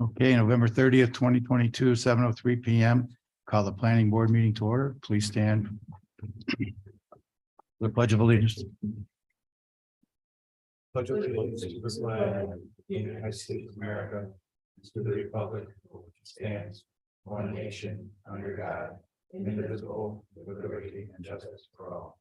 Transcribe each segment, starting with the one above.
Okay, November 30th, 2022, 7:03 p.m. Call the planning board meeting to order. Please stand. The Pledge of Allegiance. Pledge allegiance to the flag of the United States of America, to the republic which stands one nation under God, indivisible, with liberty and justice for all.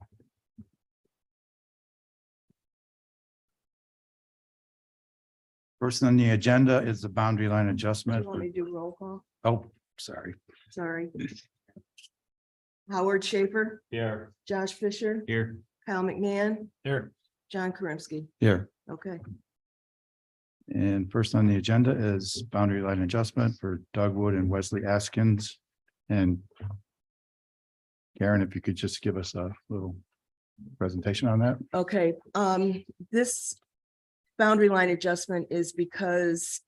First on the agenda is the boundary line Do adjustment. you want me to do roll call? Oh, sorry. Sorry. Howard Schaefer, Here. Josh Fisher, Here. Kyle McMahon, Here. John Karimsky. Here. Okay, And first on the agenda is boundary line adjustment for Doug Wood and Wesley Askins. And Karen, if you could just give us a little presentation on that. okay. This boundary line adjustment is because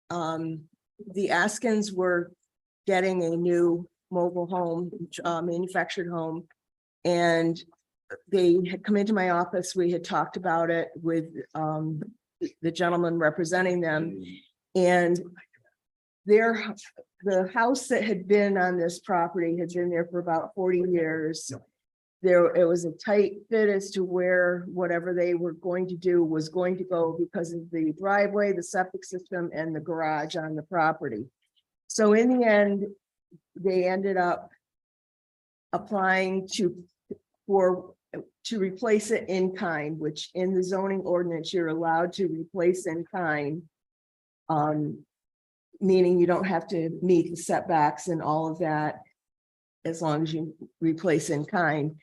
the Askins were getting a new mobile home, manufactured home. And they had come into my office. We had talked about it with the gentleman representing them. And the house that had been on this property had been there for about 40 years. It was a tight fit as to where whatever they were going to do was going to go because of the driveway, the septic system, and the garage on the property. So in the end, they ended up applying to replace it in kind, which in the zoning ordinance, you're allowed to replace in kind. Meaning you don't have to meet the setbacks and all of that, as long as you replace in kind,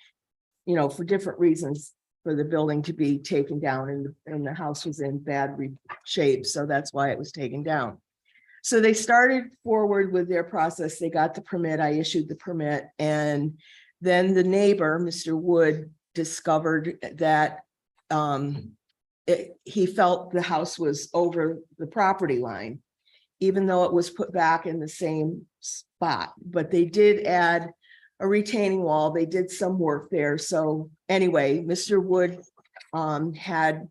you know, for different reasons, for the building to be taken down, and the house was in bad shape. So that's why it was taken down. So they started forward with their process. They got the permit. I issued the permit. And then the neighbor, Mr. Wood, discovered that he felt the house was over the property line, even though it was put back in the same spot. But they did add a retaining wall. They did some work there. So anyway, Mr. Wood had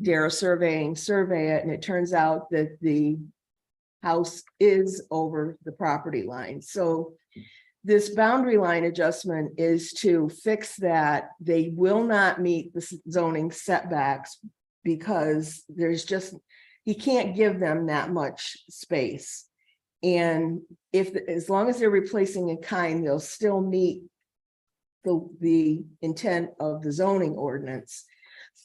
Dara survey it, and it turns out that the house is over the property line. So this boundary line adjustment is to fix that. They will not meet the zoning setbacks because he can't give them that much space. And as long as they're replacing in kind, they'll still meet the intent of the zoning ordinance.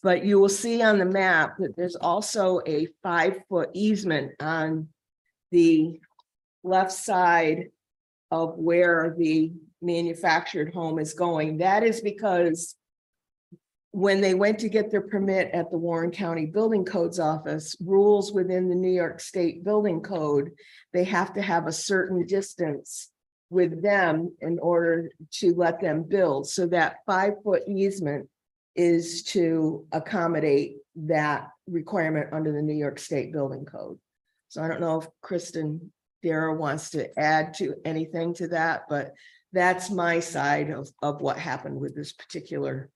But you will see on the map that there's also a 5-foot easement on the left side of where the manufactured home is going. That is because when they went to get their permit at the Warren County Building Codes Office, rules within the New York State Building Code, they have to have a certain distance with them in order to let them build. So that 5-foot easement is to accommodate that requirement under the New York State Building Code. So I don't know if Kristen Dara wants to add to anything to that, but that's my side of what happened with this particular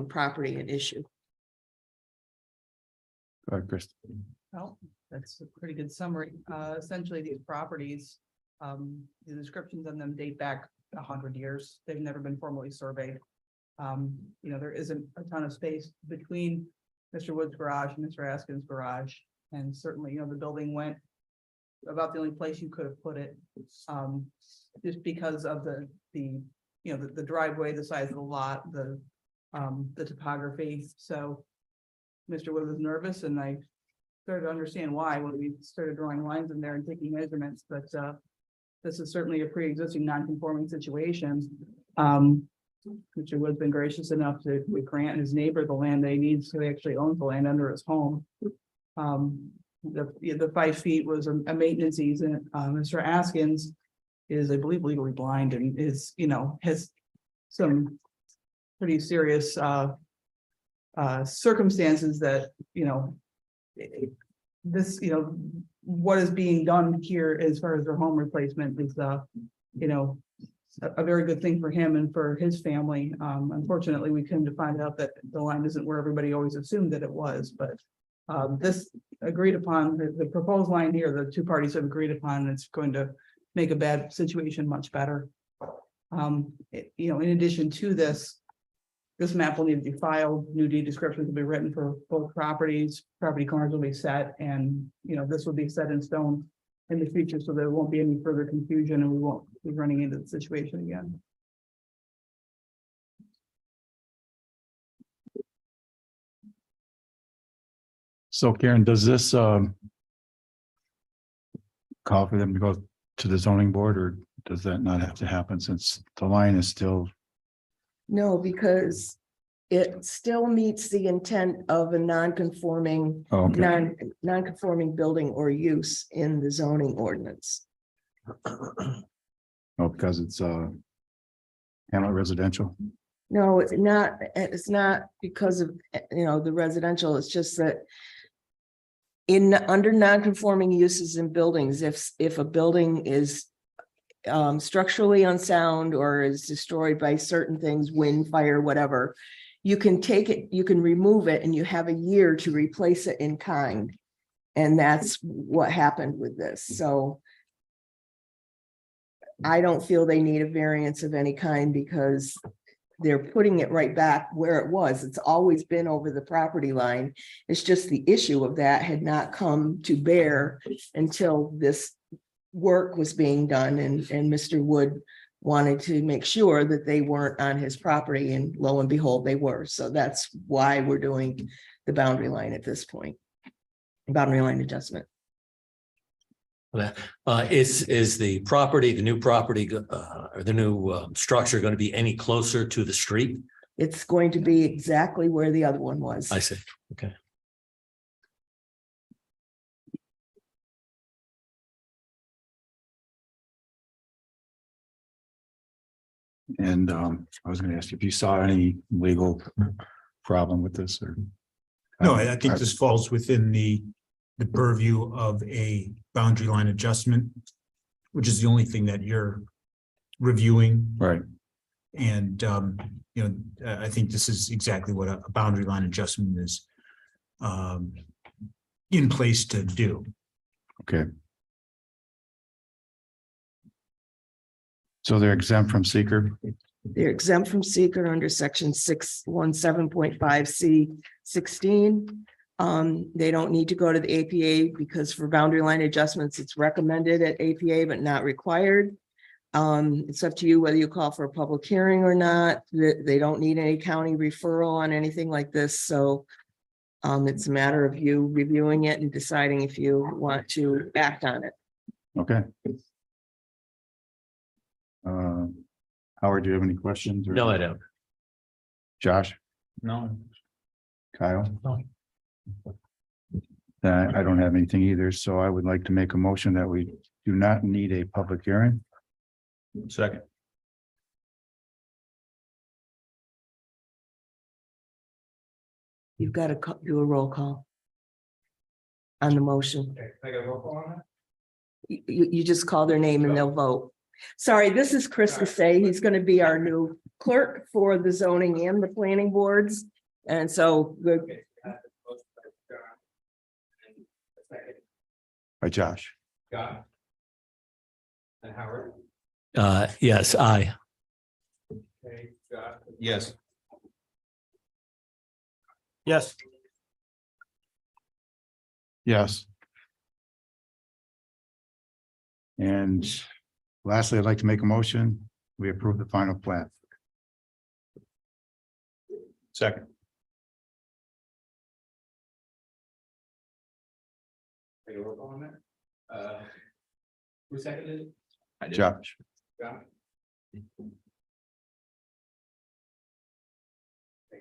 property and issue. Go ahead, Chris. Well, that's a pretty good summary. Essentially, these properties, the descriptions on them date back 100 years. They've never been formally surveyed. There isn't a ton of space between Mr. Wood's garage and Mr. Askin's garage. And certainly, the building went about the only place you could have put it, just because of the driveway, the size of the lot, the topography. So Mr. Wood was nervous, and I started to understand why when we started drawing lines in there and taking measurements. But this is certainly a pre-existing non-conforming situation. Mr. Wood's been gracious enough to grant his neighbor the land that he needs, so he actually owns the land under his home. The 5 feet was a maintenance easement. Mr. Askins is, I believe, legally blind and is, has some pretty serious circumstances that, this, what is being done here as far as their home replacement is, a very good thing for him and for his family. Unfortunately, we came to find out that the line isn't where everybody always assumed that it was, but This agreed upon, the proposed line here, the two parties have agreed upon, it's going to make a bad situation much better. You know, in addition to this, this map will need to be filed, new deed descriptions will be written for both properties, property corners will be set, and, you know, this will be set in stone in the future, so there won't be any further confusion and we won't be running into the situation again. So Karen, does this call for them to go to the zoning board, or does that not have to happen since the line is still? No, because it still meets the intent of a non-conforming, Oh, okay. non-conforming building or use in the zoning ordinance. Oh, because it's Hamlet residential. No, it's not because of, you know, the residential, it's just that under non-conforming uses in buildings, if a building is structurally unsound or is destroyed by certain things, wind, fire, whatever, you can take it, you can remove it, and you have a year to replace it in kind. And that's what happened with this. So I don't feel they need a variance of any kind because they're putting it right back where it was. It's always been over the property line. It's just the issue of that had not come to bear until this work was being done, and Mr. Wood wanted to make sure that they weren't on his property, and lo and behold, they were. So that's why we're doing the boundary line at this point. Boundary line adjustment. Is the property, the new property, or the new structure going to be any closer to the street? It's going to be exactly where the other one was. I see. Okay. And I was going to ask if you saw any legal problem with this, or? No, I think this falls within the purview of a boundary line adjustment, which is the only thing that you're reviewing. Right. And, you know, I think this is exactly what a boundary line adjustment is in place to do. Okay. So they're exempt from seeker? They're exempt from seeker under section 617.5 C16. They don't need to go to the APA because for boundary line adjustments, it's recommended at APA, but not required. It's up to you whether you call for a public hearing or not. They don't need any county referral on anything like this. So it's a matter of you reviewing it and deciding if you want to act on it. Okay. Howard, do you have any questions? No, I don't. Josh? No. Kyle? No. I don't have anything either, so I would like to make a motion that we do not need a public hearing. Second. You've got to do a roll call on the motion. Okay, I got a roll call on that? You just call their name and they'll vote. Sorry, this is Chris Casay. He's going to be our new clerk for the zoning and the planning boards. And so good. Okay. Motion by John. And a second, By Josh. Scott. And Howard. Yes, aye. Okay, Scott. Yes. Yes. Yes. And lastly, I'd like to make a motion. We approve the final plat. Second. Take a roll call on that. Who seconded it? I did. Josh. Scott. Okay,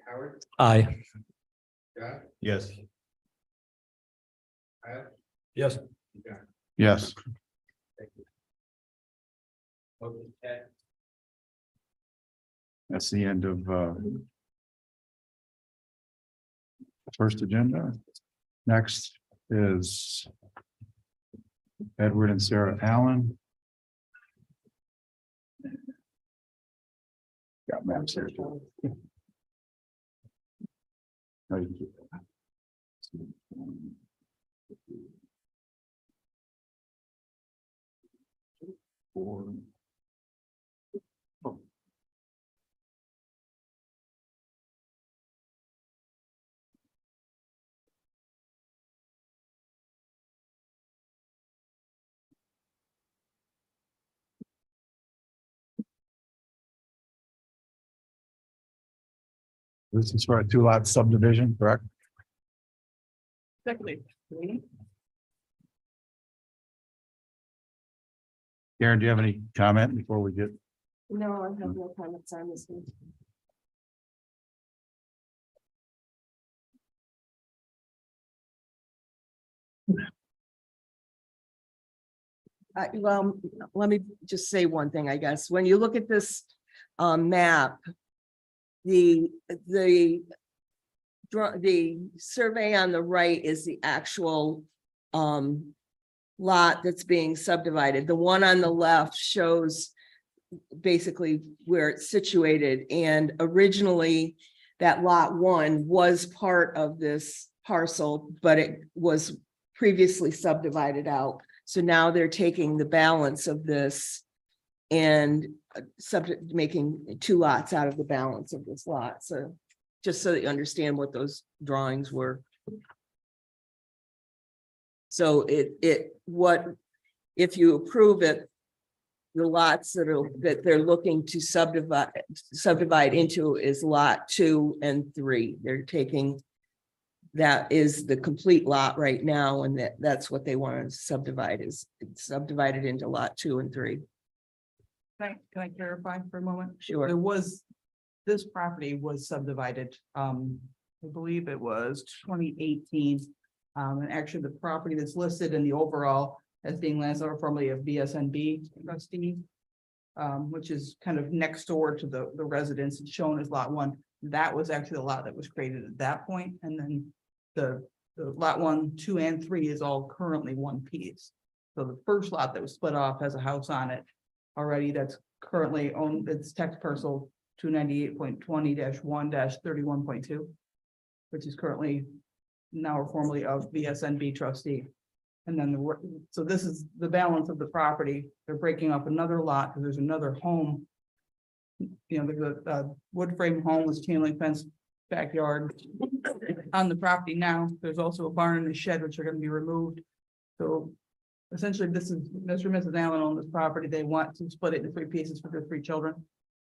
Howard. Aye. Scott. Yes. Kyle. Yes. John. Yes. Thank you. Motion carried. That's the end of first agenda. Next is Edward and Sarah Allen. Got maps here. Oh, you keep that. This is for a 2-lot subdivision, correct? Exactly. Karen, do you have any comment before we get? No, I have no comments on this one. Well, let me just say one thing, I guess. When you look at this map, the survey on the right is the actual lot that's being subdivided. The one on the left shows basically where it's situated, and originally that lot 1 was part of this parcel, but it was previously subdivided out. So now they're taking the balance of this and making 2 lots out of the balance of this lot. So just so that you understand what those drawings were. So if you approve it, the lots that they're looking to subdivide into is lot 2 and 3. They're taking, that is the complete lot right now, and that's what they want to subdivide, is subdivided into lot 2 and 3. Can I clarify for a moment? Sure. This property was subdivided, I believe it was 2018. And actually the property that's listed in the overall as being landowner formerly of BSNB trustee, which is kind of next door to the residence, it's shown as lot 1. That was actually the lot that was created at that point, and then the lot 1, 2, and 3 is all currently one piece. So the first lot that was split off has a house on it already that's currently owned, it's tax parcel 298.20-1-31.2, which is currently now or formerly of BSNB trustee. And then so this is the balance of the property. They're breaking up another lot because there's another home. You know, there's a wood frame home with chain link fence backyard on the property now. There's also a barn and a shed which are going to be removed. So essentially, this is Mr. and Mrs. Allen own this property. They want to split it into 3 pieces for their 3 children.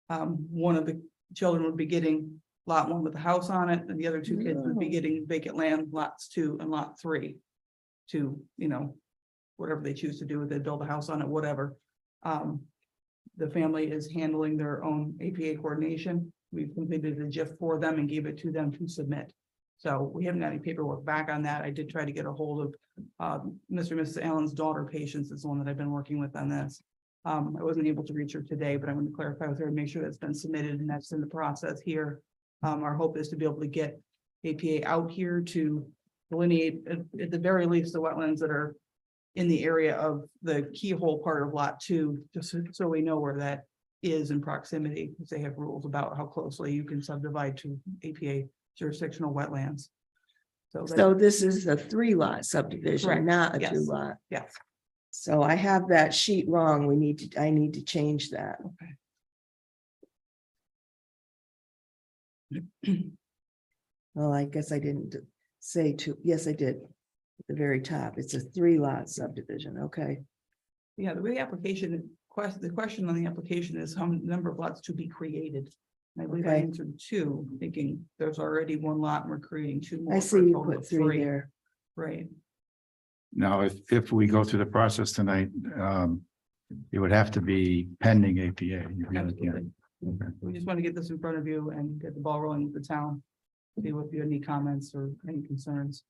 One of the children would be getting lot 1 with the house on it, and the other 2 kids would be getting vacant land, lots 2 and lot 3. To, you know, whatever they choose to do with it, build a house on it, whatever. The family is handling their own APA coordination. We've completed a GIF for them and gave it to them to submit. So we haven't got any paperwork back on that. I did try to get a hold of Mr. and Mrs. Allen's daughter, Patience, is the one that I've been working with on this. I wasn't able to reach her today, but I'm going to clarify with her and make sure that's been submitted and that's in the process here. Our hope is to be able to get APA out here to delineate at the very least the wetlands that are in the area of the keyhole part of lot 2, just so we know where that is in proximity, because they have rules about how closely you can subdivide to APA jurisdictional wetlands. So this is a 3-lot subdivision, Correct. not a Yes. 2-lot. Yes. So I have that sheet wrong. I need to change that. Well, I guess I didn't say 2. Yes, I did. At the very top, it's a 3-lot subdivision. Okay. Yeah, the way the application the question on the application is how many number of lots to be created. And I believe I Okay. answered 2, thinking there's already 1 lot and we're creating 2 more. I for a see you total put of 3 there. Right. Now, if we go through the process tonight, it would have to be pending APA. You really Absolutely. can't. Okay. We just want to get this in front of you and get the ball rolling with the town. See if you have any comments or any concerns.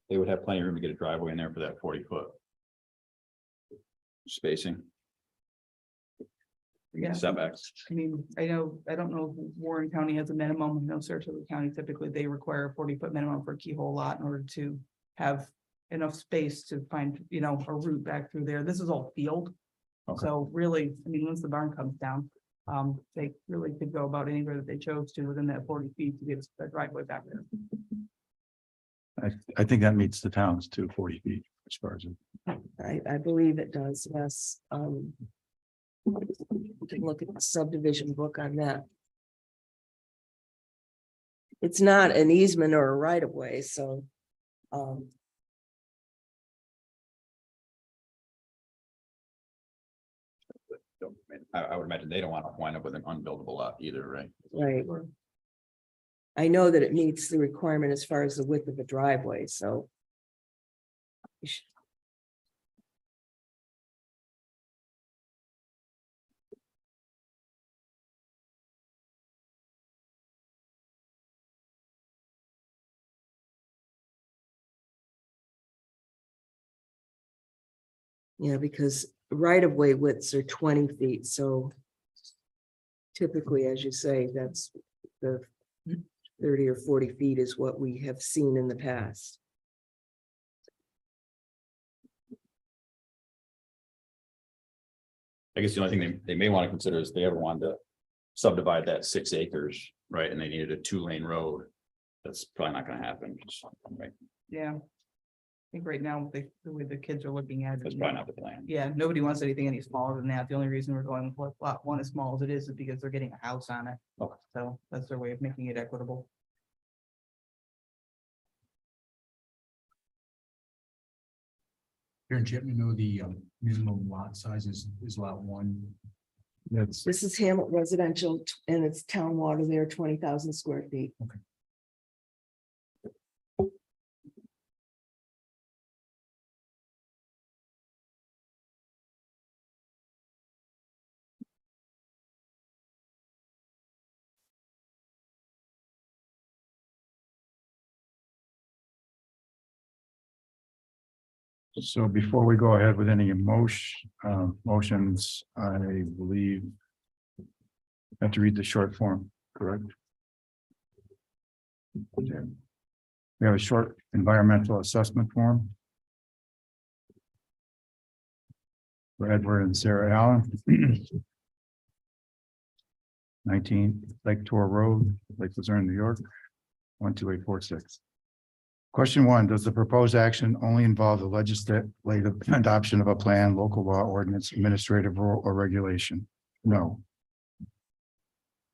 They would have plenty of room to get a driveway in there for that 40-foot spacing. Yeah. Setbacks. I mean, I don't know if Warren County has a minimum. I know Sarasota County typically they require a 40-foot minimum for a keyhole lot in order to have enough space to find, you know, a route back through there. This is all field. Okay. So really, I mean, once the barn comes down, they really could go about anywhere that they chose to within that 40 feet to get a driveway back there. I think that meets the towns to 40 feet as far as. I believe it does, yes. You can look at the subdivision book on that. It's not an easement or a right of way, so. I would imagine they don't want to wind up with an unbuildable lot either, right? Right. I know that it meets the requirement as far as the width of the driveway, so. you should- Yeah, because right of way widths are 20 feet, so. Typically, as you say, that's the 30 or 40 feet is what we have seen in the past. I guess the only thing they may want to consider is if they ever wanted to subdivide that 6 acres, right, and they needed a 2-lane road. That's probably not gonna happen, right? Yeah. I think right now, the way the kids are looking at it. That's probably not the plan. Yeah, nobody wants anything any smaller than that. The only reason we're going with lot one as small as it is because they're getting a house on it. Okay. So that's their way of making it equitable. Karen, do you happen to know the minimum lot size is lot 1? That's, This is Hamlet Residential and it's town water there, 20,000 square feet. so before we go ahead with any motions, I believe. Have to read the short form, correct? Okay. We have a short environmental assessment form. For Edward and Sarah Allen. 19 Lake Tor Road, Lake Luzerne, New York, 12846. Question 1, does the proposed action only involve the legislative adoption of a plan, local law, ordinance, administrative rule, or regulation? No.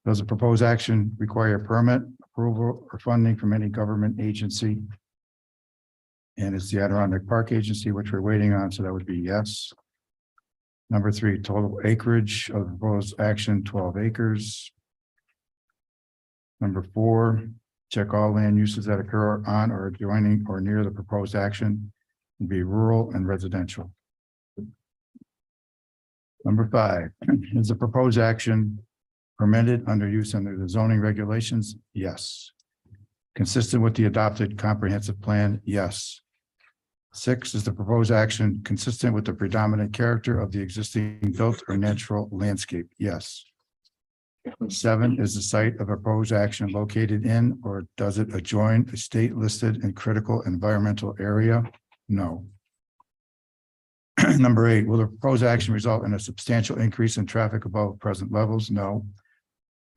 Does the proposed action require permit, approval, or funding from any government agency? And it's the Adirondack Park Agency, which we're waiting on, so that would be yes. Number 3, total acreage of the proposed action, 12 acres. Number 4, check all land uses that occur on or adjoining or near the proposed action and be rural and residential. Number 5, is the proposed action permitted under use under the zoning regulations? Yes. Consistent with the adopted comprehensive plan? Yes. 6, is the proposed action consistent with the predominant character of the existing built or natural landscape? Yes. 7, is the site of proposed action located in or does it adjoin a state listed and critical environmental area? No. Number 8, will the proposed action result in a substantial increase in traffic above present levels? No.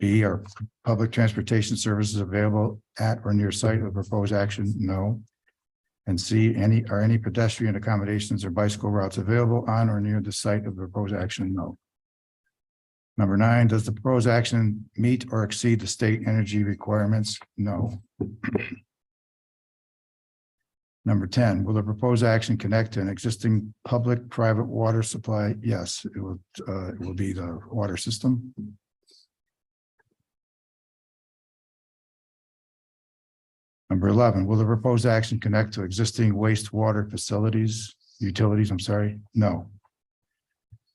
B, are public transportation services available at or near site of proposed action? No. And C, are any pedestrian accommodations or bicycle routes available on or near the site of the proposed action? No. Number 9, does the proposed action meet or exceed the state energy requirements? No. Number 10, will the proposed action connect to an existing public-private water supply? Yes, it will be the water system. Number 11, will the proposed action connect to existing wastewater utilities? I'm sorry, no.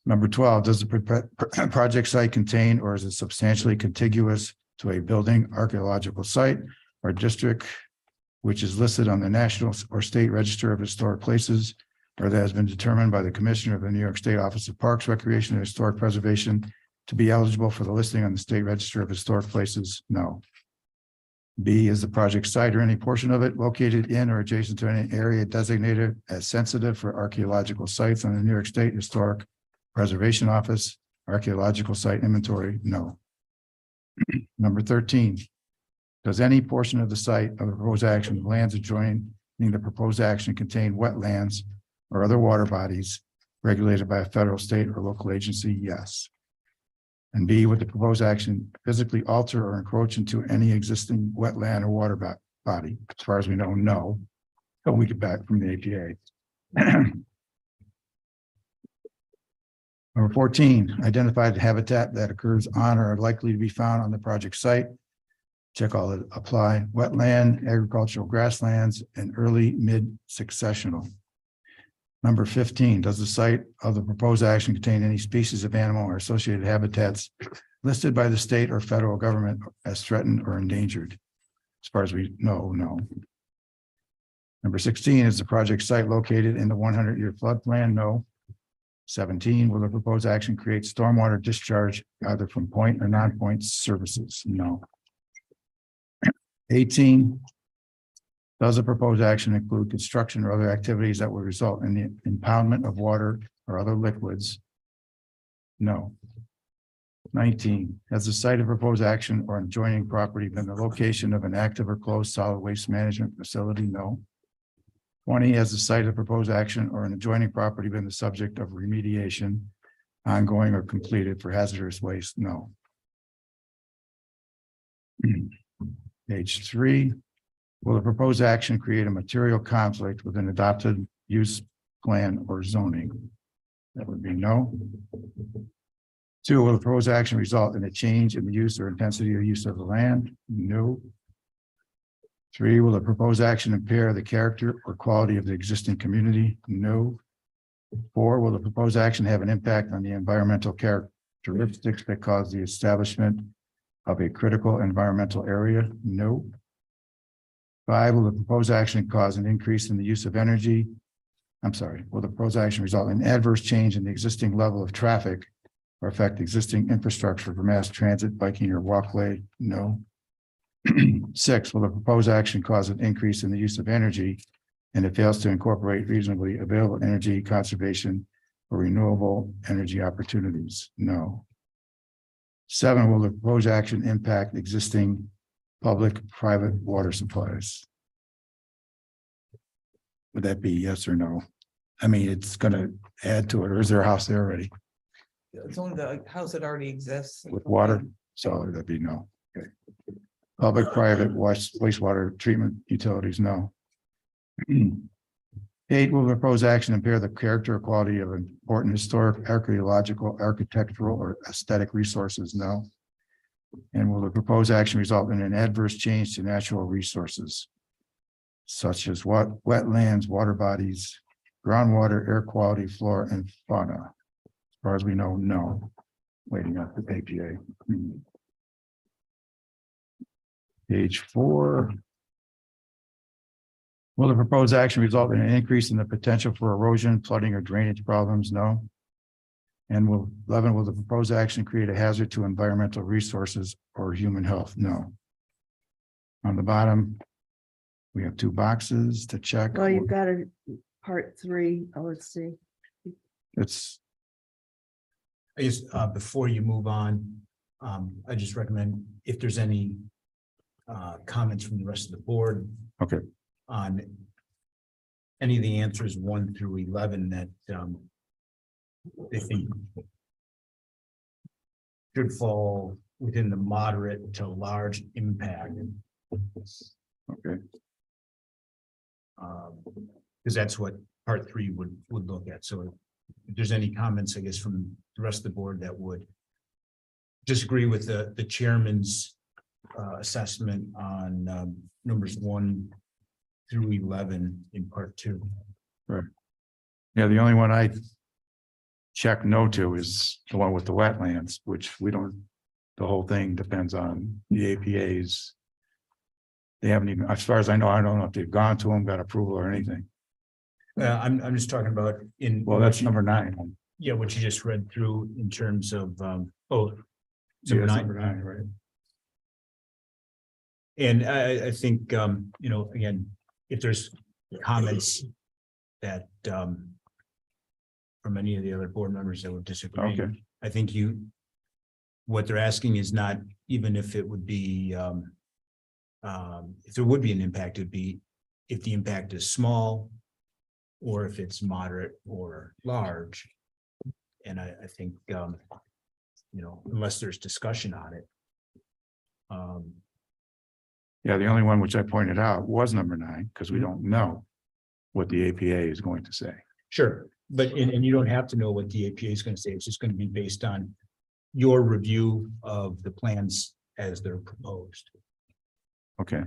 Number 12, does the project site contain or is it substantially contiguous to a building, archaeological site, or district which is listed on the National or State Register of Historic Places, or that has been determined by the Commissioner of the New York State Office of Parks, Recreation, and Historic Preservation to be eligible for the listing on the State Register of Historic Places? No. B is the project site or any portion of it located in or adjacent to any area designated as sensitive for archaeological sites on the New York State Historic Preservation Office, archaeological site inventory, no. Number 13. Does any portion of the site of the proposed action, lands adjoining the proposed action contain wetlands or other water bodies regulated by a federal, state, or local agency? Yes. And B, would the proposed action physically alter or encroach into any existing wetland or water body? As far as we know, no. Until we get back from the APA. Number 14, identify the habitat that occurs on or are likely to be found on the project site. Check all that apply: wetland, agricultural grasslands, and early mid-successional. Number 15, does the site of the proposed action contain any species of animal or associated habitats listed by the state or federal government as threatened or endangered? As far as we know, no. Number 16, is the project site located in the 100-year floodplain? No. 17, will the proposed action create stormwater discharge either from point or non-point services? No. 18, does the proposed action include construction or other activities that would result in the impoundment of water or other liquids? No. 19, has the site of proposed action or adjoining property been the location of an active or closed solid waste management facility? No. 20, has the site of proposed action or an adjoining property been the subject of remediation, ongoing or completed, for hazardous waste? No. Page 3, will the proposed action create a material conflict with an adopted use plan or zoning? That would be no. 2, will the proposed action result in a change in the use or intensity of use of the land? No. 3, will the proposed action impair the character or quality of the existing community? No. 4, will the proposed action have an impact on the environmental characteristics that cause the establishment of a critical environmental area? No. 5, will the proposed action cause an increase in the use of energy? Will the proposed action result in adverse change in the existing level of traffic or affect existing infrastructure for mass transit, biking, or walkway? No. 6, will the proposed action cause an increase in the use of energy and it fails to incorporate reasonably available energy conservation or renewable energy opportunities? No. 7, will the proposed action impact existing public-private water supplies? Would that be yes or no? I mean, it's going to add to it, or is there a house there already It's only the house that already exists. with water? So that'd be no. Okay. Public-private wastewater treatment utilities, no. 8, will the proposed action impair the character or quality of important historic, archaeological, architectural, or aesthetic resources? No. And will the proposed action result in an adverse change to natural resources, such as wetlands, water bodies, groundwater, air quality, flora, and fauna? As far as we know, no. Waiting up the APA. Page 4. Will the proposed action result in an increase in the potential for erosion, flooding, or drainage problems? No. And 11, will the proposed action create a hazard to environmental resources or human health? No. On the bottom, we have 2 boxes to check. Well, you've got a part 3. Oh, let's see. It's I guess, before you move on, I just recommend if there's any comments from the rest of the board. okay. On any of the answers 1 through 11 that they think should fall within the moderate to large impact. Okay. Because that's what part 3 would look at. So if there's any comments, I guess, from the rest of the board that would disagree with the chairman's assessment on numbers 1 through 11 in part 2. Yeah, the only one I check no to is the one with the wetlands, which we don't, the whole thing depends on the APAs. They haven't even, as far as I know if they've gone to them, got approval or anything. I'm just talking about in. Well, that's number 9. Yeah, what you just read through in terms of, Yeah, number it's 9. number 9, right? And I think, you know, again, if there's comments that, from any of the other board members that would disagree. Okay. I think what they're asking is not even if it would be, if there would be an impact, it'd be if the impact is small or if it's moderate or large. And I think, you know, unless there's discussion on it. Yeah, the only one which I pointed out was number 9, because we don't know what the APA is going to say. Sure, but, and you don't have to know what the APA is going to say. It's just going to be based on your review of the plans as they're proposed. Okay,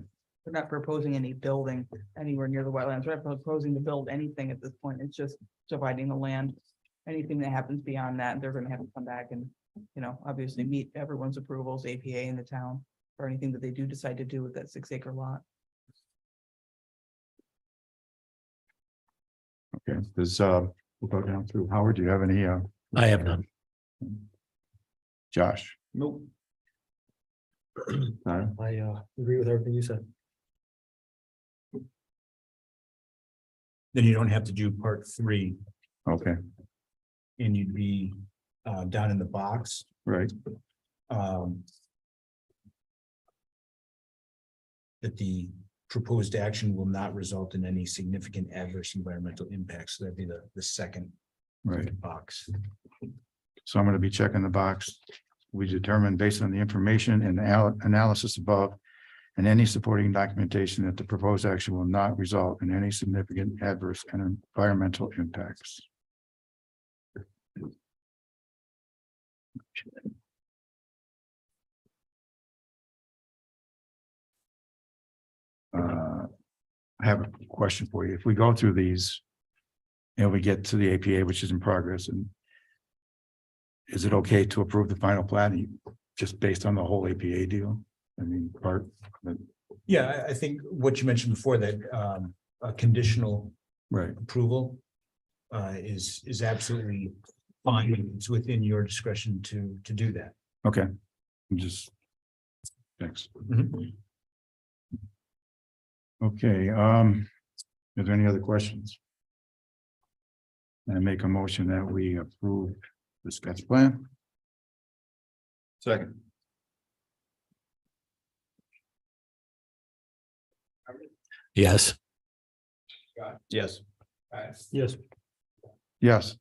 We're not proposing any building anywhere near the wetlands. We're not proposing to build anything at this point. It's just dividing the land. Anything that happens beyond that, they're gonna have to come back and, you know, obviously meet everyone's approvals, APA in the town, or anything that they do decide to do with that 6-acre lot. okay. Does, we'll go down through. Howard, do you have any, I have none. Josh? Nope. Tyler? I agree with everything you said. Then you don't have to do part 3 Okay, and you'd be down in the box. right. That the proposed action will not result in any significant adverse environmental impacts. So that'd be the second Right. box. So I'm going to be checking the box. We determined based on the information and analysis above and any supporting documentation that the proposed action will not result in any significant adverse and environmental impacts. I have a question for you. If we go through these and we get to the APA, which is in progress, and is it okay to approve the final plan just based on the whole APA deal? I mean, part, Yeah, I think what you mentioned before that a conditional right, approval is absolutely fine. It's within your discretion to do that. okay. I'm just, thanks. Okay, are there any other questions? I make a motion that we approve the sketch plan. Second. Yes. Yes. Yes. Yes.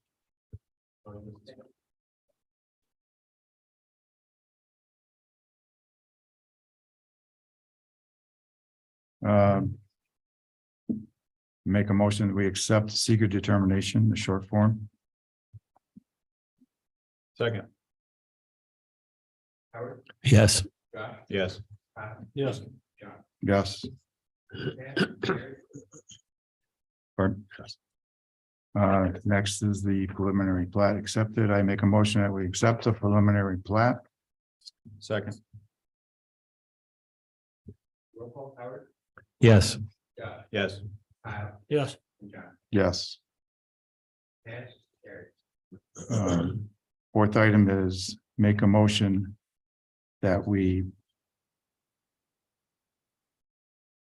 Make a motion that we accept seeker determination, the short form. Second. Yes. Yes. Yes. Yes. Pardon? Next is the preliminary plat accepted. I make a motion that we accept the preliminary plat. Second. Yes. Yes. Yes. Yes. Fourth item is make a motion that we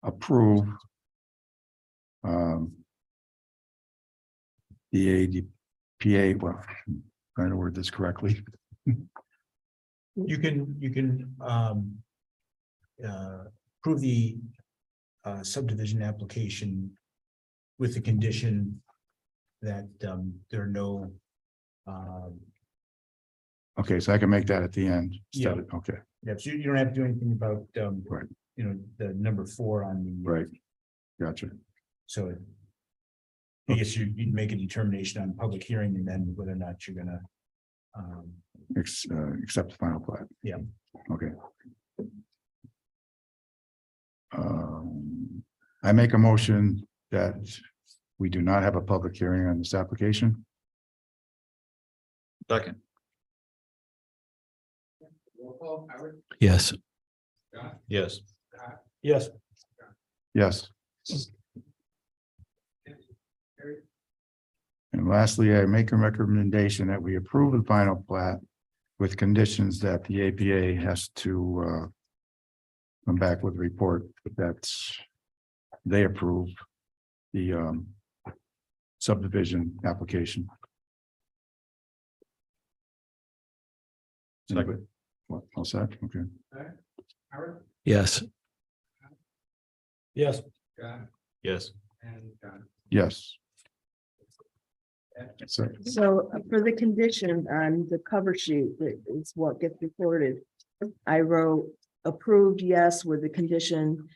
approve the ADPA, well, I'm trying to word this correctly. You can approve the subdivision application with the condition that there are no Okay, so I can make that at the end. Yeah. Okay, yeah, so you don't have to do anything about Right. you know, the number 4 on the right. Gotcha. so I guess you'd make a determination on public hearing and then whether or not you're gonna Accept the final plat. Yeah. Okay. I make a motion that we do not have a public hearing on this application. Second. Yes. Yes. Yes. Yes. And lastly, I make a recommendation that we approve the final plat with conditions that the APA has to come back with a report that they approve the subdivision application. Second. What, all set? Okay. Howard, Yes. Yes. John, Yes. and John. Yes. So, So for the condition on the cover sheet, that is what gets recorded. I wrote approved yes with the condition.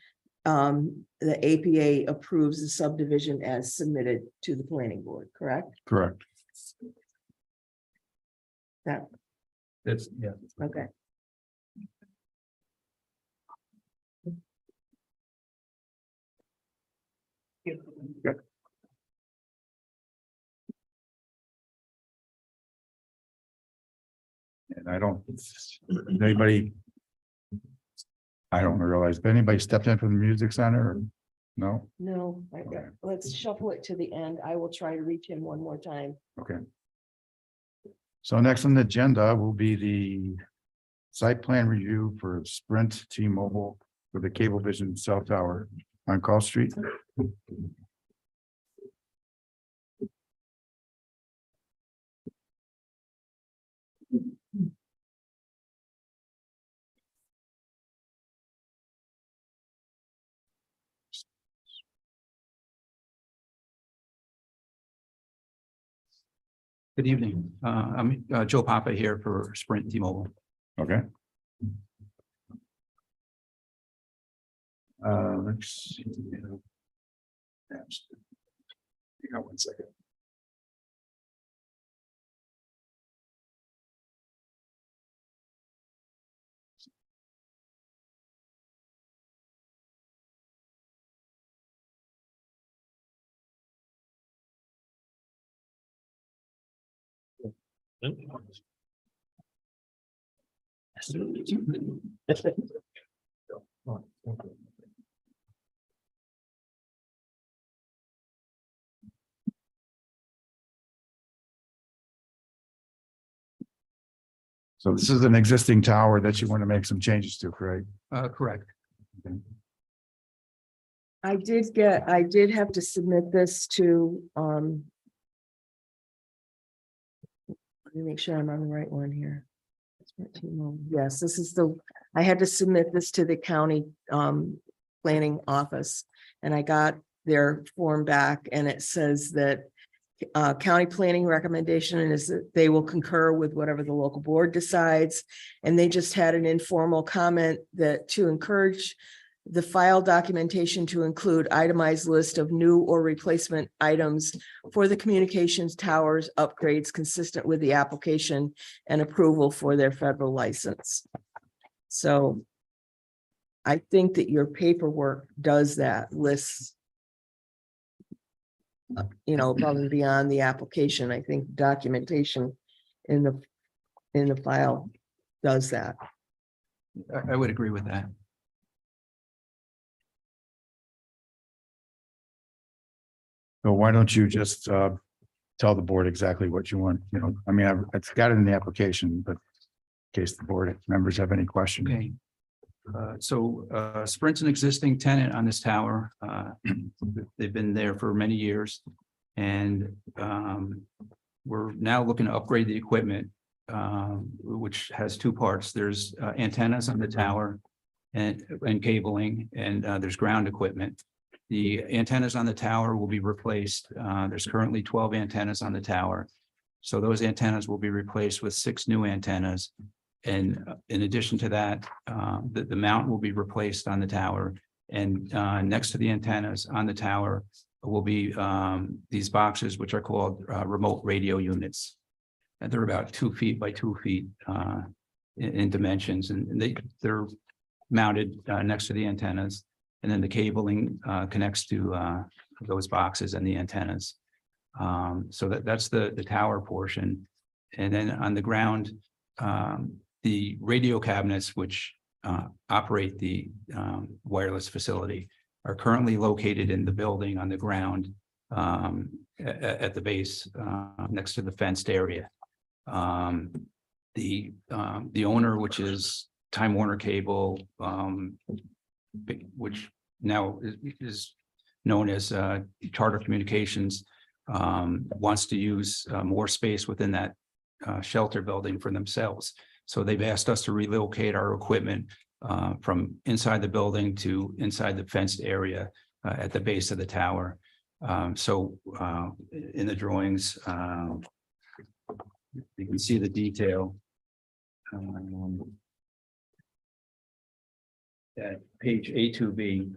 The APA approves the subdivision as submitted to the planning board, correct? correct. That, That's, yeah. okay. And I don't, anybody. I don't realize, but anybody stepped in from the music center or no? No, Okay. let's shuffle it to the end. I will try to reach him one more time. Okay. So next on the agenda will be the site plan review for Sprint T-Mobile for the Cablevision cell tower on Call Street. Good evening. I'm Joe Papa here for Sprint T-Mobile. Okay. Let's see. Hang on one second. So this is an existing tower that you want to make some changes to, correct? Correct. I did have to submit this to, let me make sure I'm on the right one here. Yes, this is I had to submit this to the county, planning office. And I got their form back and it says that county planning recommendation is that they will concur with whatever the local board decides. And they just had an informal comment that to encourage the file documentation to include itemized list of new or replacement items for the communications towers upgrades consistent with the application and approval for their federal license. So I think that your paperwork does that, lists, above and beyond the application. I think documentation in the file does that. I would agree with that. So why don't you just tell the board exactly what you want, I mean, it's got it in the application, but in case the board members have any questions. Okay. So Sprint's an existing tenant on this tower. They've been there for many years. And we're now looking to upgrade the equipment, which has two parts. There's antennas on the tower and cabling, and there's ground equipment. The antennas on the tower will be replaced. There's currently 12 antennas on the tower. So those antennas will be replaced with 6 new antennas. And in addition to that, the mount will be replaced on the tower. And next to the antennas on the tower will be these boxes, which are called remote radio units. And they're about 2 feet by 2 feet in dimensions. And they're mounted next to the antennas. And then the cabling connects to those boxes and the antennas. So that's the tower portion. And then on the ground, the radio cabinets, which operate the wireless facility, are currently located in the building on the ground at the base next to the fenced area. The owner, which is Time Warner Cable, which now is known as Charter Communications, wants to use more space within that shelter building for themselves. So they've asked us to relocate our equipment from inside the building to inside the fenced area at the base of the tower. So in the drawings, you can see the detail. At page A2B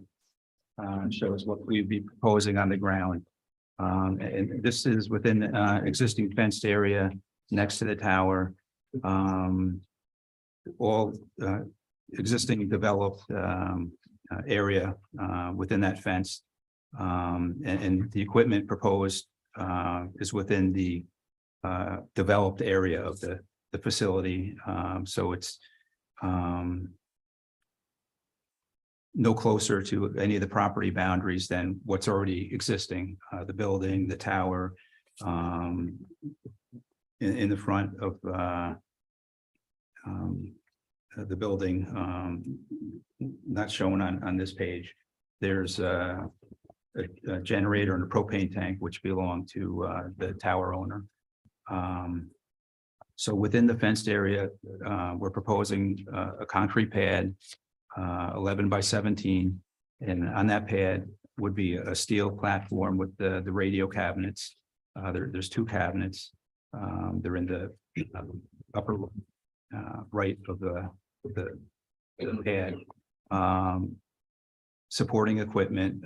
shows what we'd be proposing on the ground. And this is within existing fenced area next to the tower. All existing developed area within that fence. And the equipment proposed is within the developed area of the facility. So it's no closer to any of the property boundaries than what's already existing, the building, the tower, in the front of the building, not shown on this page. There's a generator and a propane tank which belong to the tower owner. So within the fenced area, we're proposing a concrete pad, 11 by 17, and on that pad would be a steel platform with the radio cabinets. There's two cabinets. They're in the upper right of the pad. Supporting equipment.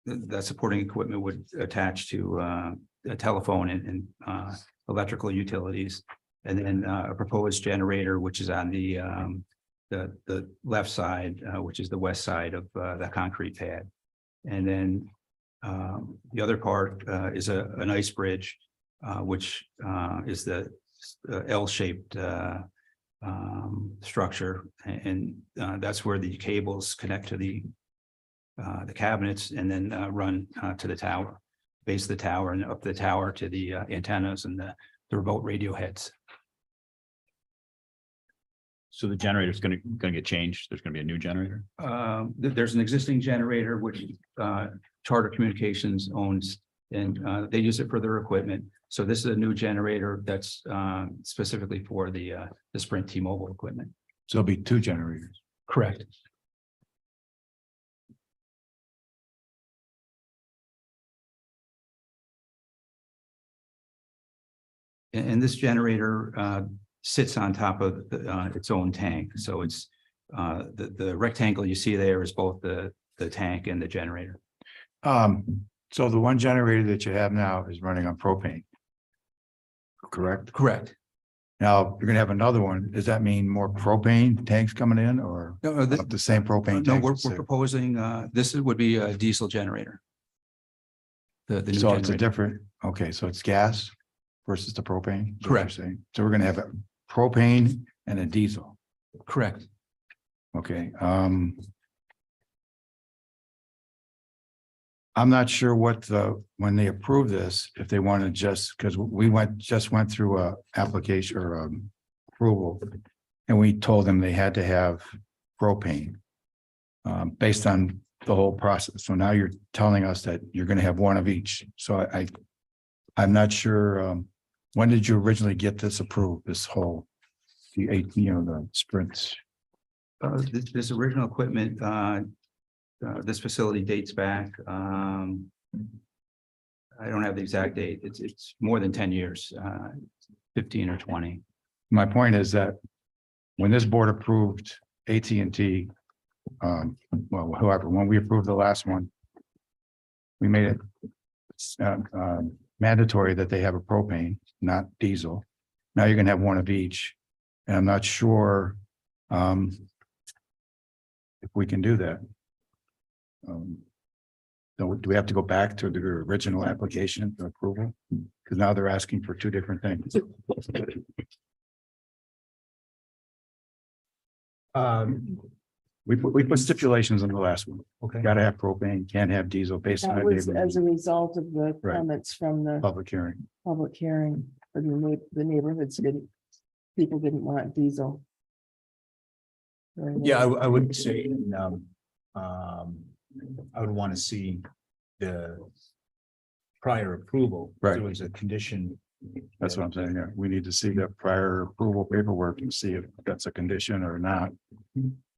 That supporting equipment would attach to a telephone and electrical utilities, and then a proposed generator, which is on the left side, which is the west side of the concrete pad. And then the other part is an ice bridge, which is the L-shaped structure, and that's where the cables connect to the cabinets and then run to the tower, base of the tower, and up the tower to the antennas and the remote radio heads. So the generator is gonna get changed. There's gonna be a new generator. There's an existing generator which Charter Communications owns, and they use it for their equipment. So this is a new generator that's specifically for the Sprint T-Mobile equipment. So it'll be two generators. Correct. And this generator sits on top of its own tank. So it's the rectangle you see there is both the tank and the generator. So the one generator that you have now is running on propane. Correct? Correct. Now, you're gonna have another one. Does that mean more propane tanks coming in, or No, the same propane? no, tanks? we're proposing, this would be a diesel generator. The new So it's a generator. different, okay, so it's gas versus the propane? is what you're Correct. saying? So we're gonna have a propane and a diesel. Correct. Okay, I'm not sure what when they approve this, if they want to just, because we just went through a application or approval. And we told them they had to have propane. Based on the whole process. So now you're telling us that you're going to have one of each. So I'm not sure, when did you originally get this approved, this whole, the sprints? This original equipment, this facility dates back, I don't have the exact date. It's more than 10 years, 15 or 20. My point is that when this board approved AT&T, well, whoever, when we approved the last one, we made it mandatory that they have a propane, not diesel. Now you're gonna have one of each, and I'm not sure if we can do that. Do we have to go back to the original application for approval? Because now they're asking for two different things. We put stipulations in the last one. Okay. Got to have propane, can't have diesel based on That a was as a neighborhood result of the Right. comments from the public hearing. public hearing. For the neighborhoods people didn't want diesel. Yeah, I would say, I would want to see the prior approval. Right. There was a condition. That's what I'm saying. Yeah, we need to see the prior approval paperwork and see if that's a condition or not.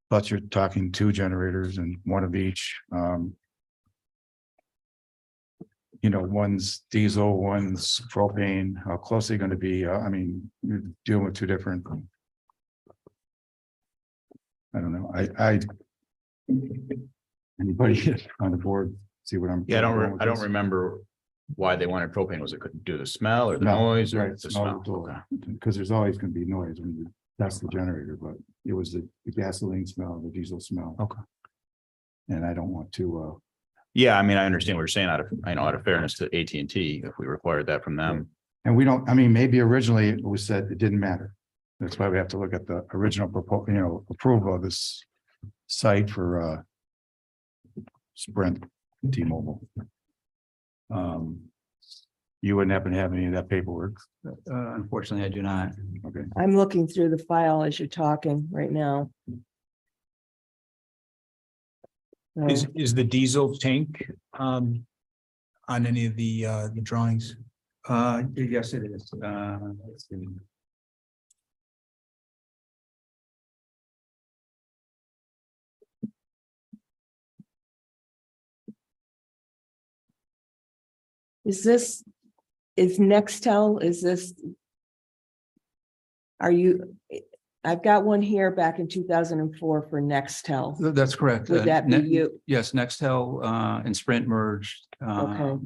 Plus you're talking 2 generators and 1 of each. You know, one's diesel, one's propane. How close are they going to be? I mean, you're dealing with 2 different. I don't know. I. Anybody on the board see what I'm? Yeah, going with I don't this? remember why they wanted propane. Was it couldn't do the smell or the No, noise or right, the smell? because there's always gonna be noise when you test the generator, but it was the gasoline smell, the diesel smell. Okay. And I don't want to, Yeah, I mean, I understand what you're saying out of fairness to AT&T, if we required that from them. and we don't, I mean, maybe originally it was said it didn't matter. That's why we have to look at the original approval of this site for, Sprint T-Mobile. You wouldn't happen to have any of that paperwork, Unfortunately, I do not. okay? I'm looking through the file as you're talking right now. So, Is the diesel tank on any of the drawings? Yes, it is. Let's see. is Nextel, is this? Are you, I've got one here back in 2004 for Nextel. That's correct. Would that be you? Yes, Nextel and Sprint merged. Okay.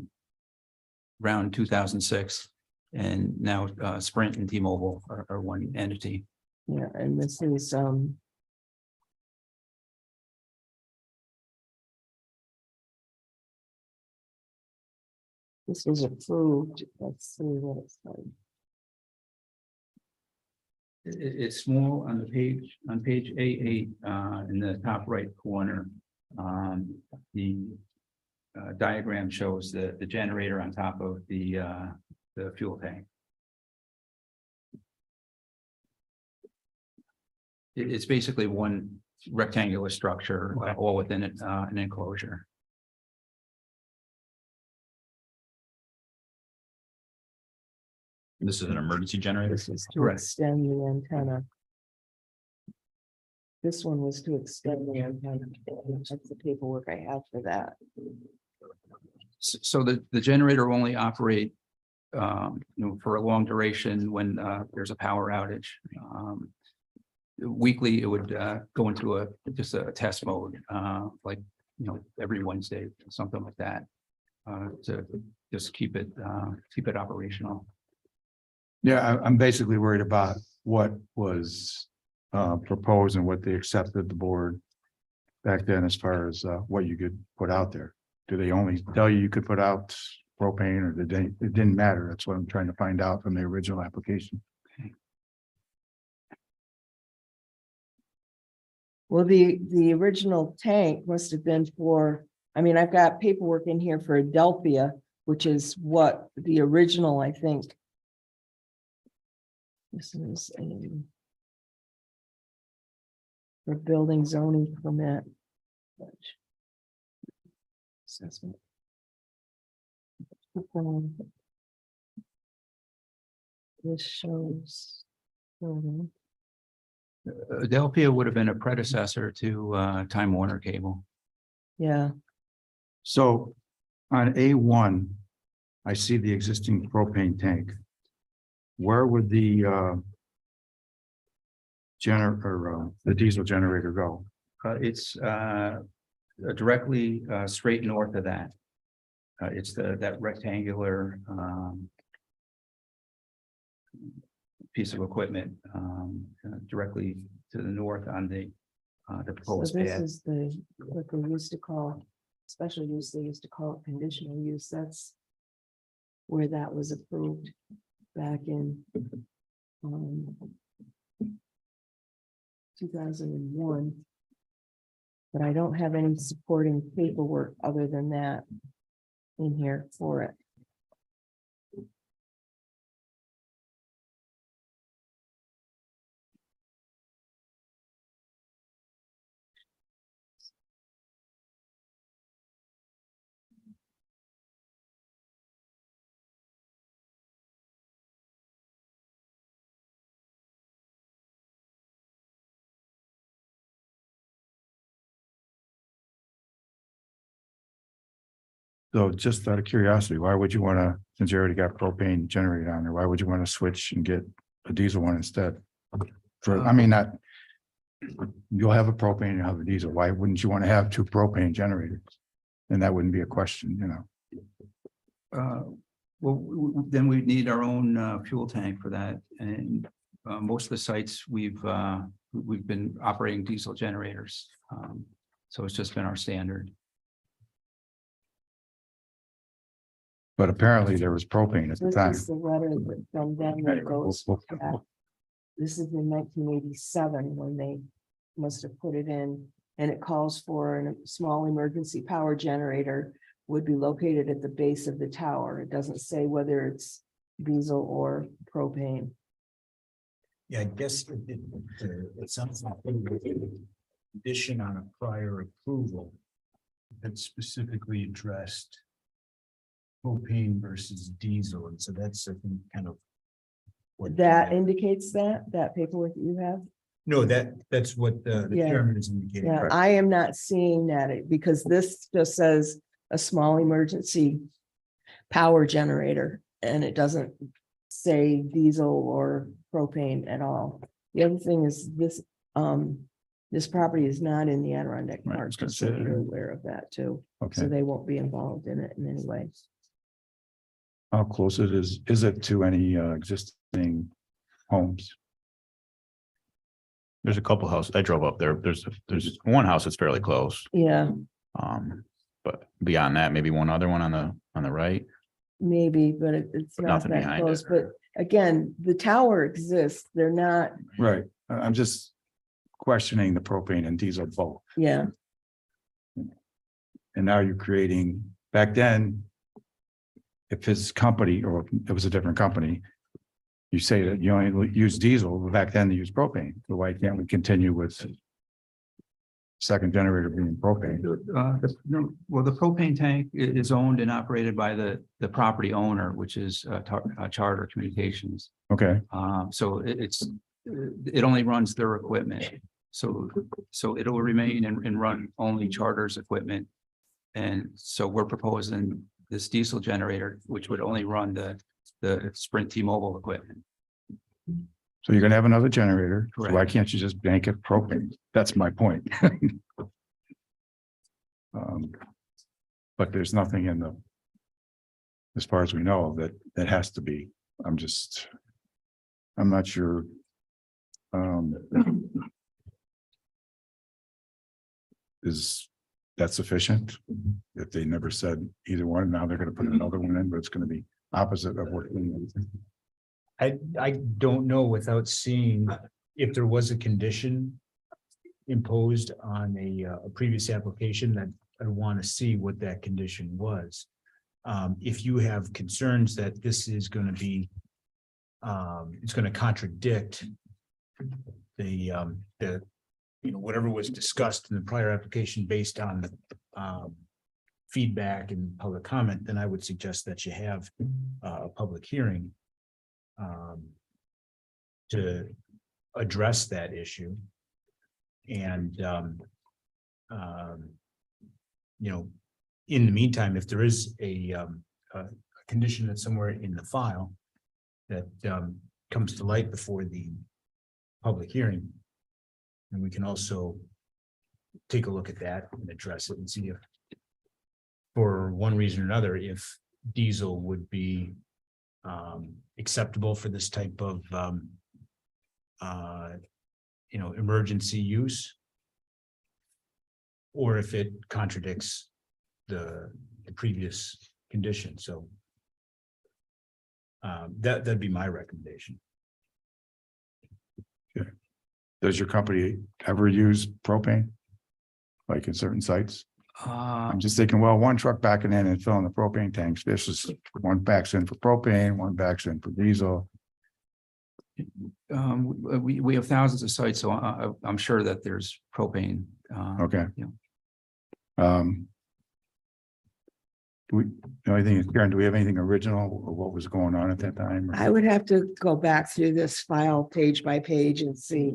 Around 2006. And now Sprint and T-Mobile are one entity. Yeah, and this is, this was approved. Let's see what it's like. It's small on page A8, in the top right corner. The diagram shows the generator on top of the fuel tank. It's basically one rectangular structure, all within it, an enclosure. This is an emergency generator. This is to Correct. extend the antenna. This one was to extend the antenna. That's the paperwork I have for that. So the generator will only operate for a long duration when there's a power outage. Weekly, it would go into just a test mode, like, every Wednesday, something like that, to just keep it operational. Yeah, I'm basically worried about what was proposed and what they accepted the board back then as far as what you could put out there. Do they only tell you could put out propane, or it didn't matter? That's what I'm trying to find out from the original application. Well, the original tank must have been for, I mean, I've got paperwork in here for Adelphia, which is what the original, I think. This is a for building zoning permit. Assessment. This shows. Adelphia would have been a predecessor to Time Warner Cable. Yeah, So on A1, I see the existing propane tank. Where would the the diesel generator go? It's directly straight north of that. It's that rectangular piece of equipment directly to the north on the so proposed this pad. is what they used to call, special use, they used to call it conditional use, that's where that was approved back in 2001. But I don't have any supporting paperwork other than that in here for it. So just out of curiosity, why would you want to, since you already got propane generator on there, why would you want to switch and get a diesel one instead? For, I mean, not. You'll have a propane, you'll have a diesel. Why wouldn't you want to have two propane generators? And that wouldn't be a question, you know? Well, then we'd need our own fuel tank for that. And most of the sites we've been operating diesel generators. So it's just been our standard. But apparently there was propane at the This time. is the letter that from them that Anyway, goes we'll- back. This is in 1987 when they must have put it in, and it calls for a small emergency power generator would be located at the base of the tower. It doesn't say whether it's diesel or propane. Yeah, I guess it sounds like condition on a prior approval that specifically addressed propane versus diesel, and so that's, I think, kind of what That indicates that paperwork that you have. No, that's what the Yeah. chairman is indicating. Yeah, I am not seeing that because this just says a small emergency power generator, and it doesn't say diesel or propane at all. The other thing is this, this property is not in the Adirondack Right, I Park, was gonna just so say. you're aware of that too. So Okay, they won't be involved in it in any way. how close is it to any existing homes? There's a couple houses. I drove up there. There's one house that's fairly close. Yeah, But beyond that, maybe one other one on the right. maybe, but it's But not nothing that behind close. it. But again, the tower exists. They're not, Right, I'm just questioning the propane and diesel both. yeah, And now you're creating, back then. If his company, or it was a different company. You say that you only use diesel, but back then they used propane, so why can't we continue with? Second generator being propane? No, well, the propane tank is owned and operated by the property owner, which is Charter Communications. Okay, So it only runs their equipment. So it'll remain and run only Charter's equipment. And so we're proposing this diesel generator, which would only run the Sprint T-Mobile equipment. so you're gonna have another generator, so why Correct. can't you just bank it propane? That's my point. But there's nothing in the. As far as we know, that has to be, I'm not sure. Is that sufficient? If they never said either one, now they're gonna put another one in, but it's gonna be opposite of what. I don't know without seeing if there was a condition imposed on a previous application that I'd want to see what that condition was. If you have concerns that this is going to be, it's going to contradict the, whatever was discussed in the prior application based on the feedback and public comment, then I would suggest that you have a public hearing to address that issue. And, in the meantime, if there is a condition that's somewhere in the file that comes to light before the public hearing, then we can also take a look at that and address it and see if, for one reason or another, if diesel would be acceptable for this type of emergency use, or if it contradicts the previous condition. So that'd be my recommendation. Does your company ever use propane? Like in certain sites? I'm just thinking, well, one truck backing in and filling the propane tanks. This is one backs in for propane, one backs in for diesel. We have thousands of sites, so I'm sure that there's propane. Okay. Yeah. Karen, do we have anything original or what was going on at that time? I would have to go back through this file page by page and see.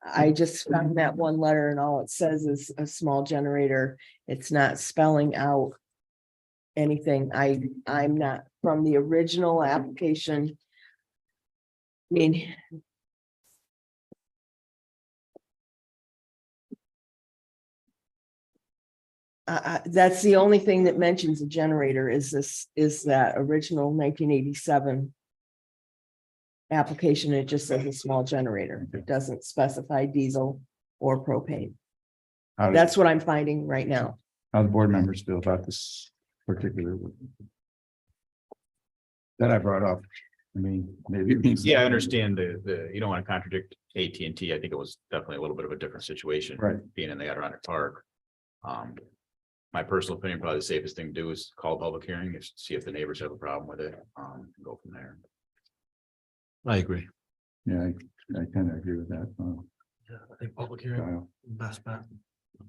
I just found that one letter and all it says is a small generator. It's not spelling out anything. I'm not from the original application. I mean. That's the only thing that mentions a generator is that original 1987 application. It just says a small generator. It doesn't specify diesel or propane. How does- That's what I'm finding right now. How the board members feel about this particular? That I brought up. I mean, maybe it means. Yeah, I understand you don't want to contradict AT&T. I think it was definitely a little bit of a different situation. Right. Being in the Adirondack Park. My personal opinion, probably the safest thing to do is call a public hearing, see if the neighbors have a problem with it, go from there. I agree. Yeah, I kind of agree with that. I think public hearing, Kyle. best bet.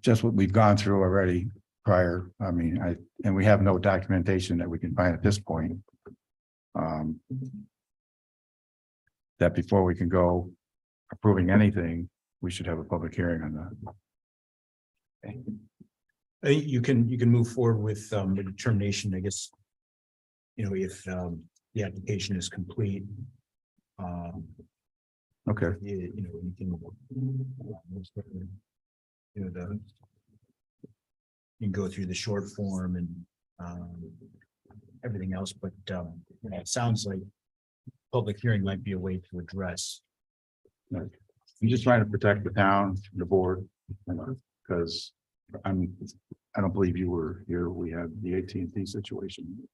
Just what we've gone through already prior. I mean, and we have no documentation that we can find at this point. That before we can go approving anything, we should have a public hearing on that. You can move forward with a determination, I guess. You know, if the application is complete. Okay, You know, you can. You know, you can go through the short form and everything else, but it sounds like public hearing might be a way to address. I'm just trying to protect the town, the board, because I don't believe you were here. We had the AT&T situation.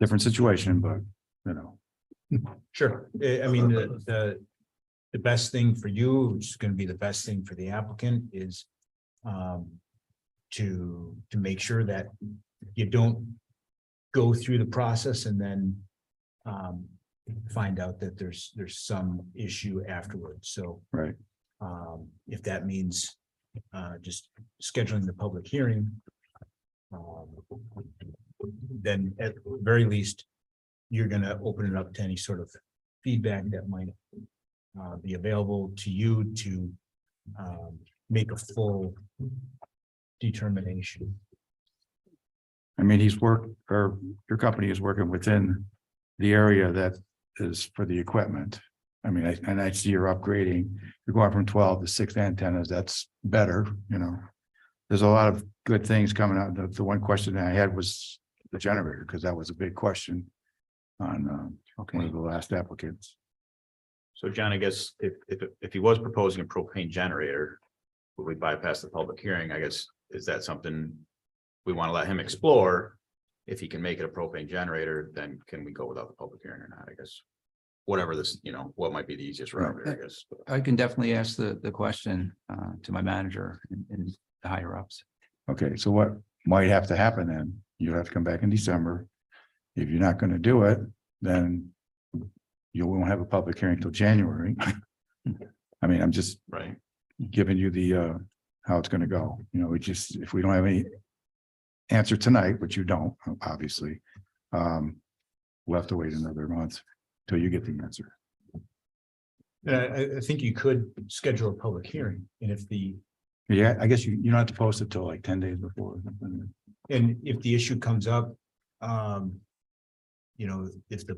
Different situation, but you know, Sure, I mean, the best thing for you, which is gonna be the best thing for the applicant, is to make sure that you don't go through the process and then find out that there's some issue afterwards. So right. if that means just scheduling the public hearing, then at the very least, you're gonna open it up to any sort of feedback that might be available to you to make a full determination. I mean, or your company is working within the area that is for the equipment. I mean, I see you're upgrading, you're going from 12 to 6 antennas, that's better, you know. There's a lot of good things coming out. The one question that I had was the generator, because that was a big question on one of the last applicants. So John, I guess if he was proposing a propane generator, would we bypass the public hearing? I guess, is that something we want to let him explore? If he can make it a propane generator, then can we go without the public hearing or not? I guess. Whatever this, you know, what might be the easiest route, I guess. I can definitely ask the question to my manager and the higher ups. Okay, so what might have to happen then? You have to come back in December. If you're not going to do it, then you won't have a public hearing till January. I mean, I'm just Right. giving you the how it's going to go. You know, if we don't have any answer tonight, which you don't, obviously, we'll have to wait another month till you get the answer. I think you could schedule a public hearing, and if Yeah, I guess you don't have to post it till like 10 days before. and if the issue comes up, you know, if the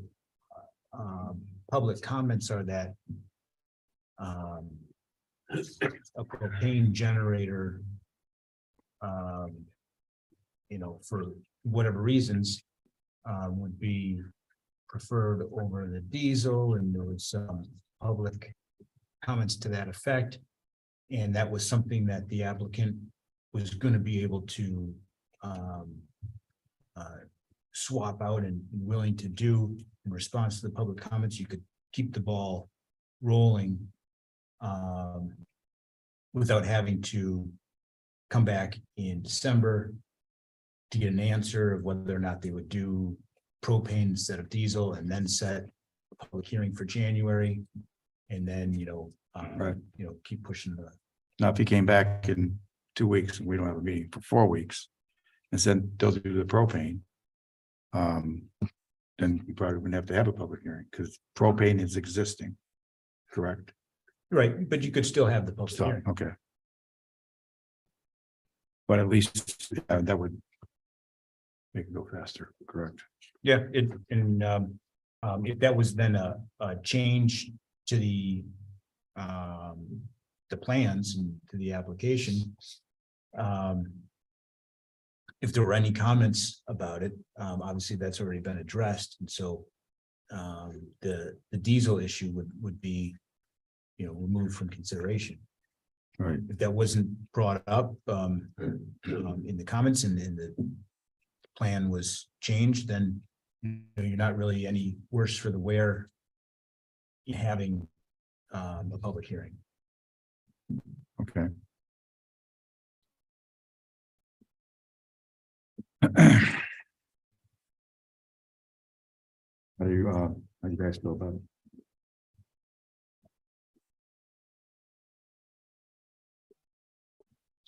public comments are that a propane generator, you know, for whatever reasons, would be preferred over the diesel, and there was some public comments to that effect. And that was something that the applicant was going to be able to swap out and willing to do in response to the public comments. You could keep the ball rolling without having to come back in December to get an answer of whether or not they would do propane instead of diesel, and then set a public hearing for January. And then, you know, Right. you know, keep pushing the. Now, if he came back in 2 weeks and we don't have a meeting for 4 weeks and said they'll do the propane, then we probably wouldn't have to have a public hearing because propane is existing. Correct? Right, but you could still have the public So, hearing. okay. But at least that would make it go faster, correct? Yeah, if that was then a change to the plans and to the application. If there were any comments about it, obviously that's already been addressed, and so the diesel issue would be, removed from consideration. Right. If that wasn't brought up in the comments and the plan was changed, then you're not really any worse for the wear having a public hearing. Okay. How do you guys feel about it?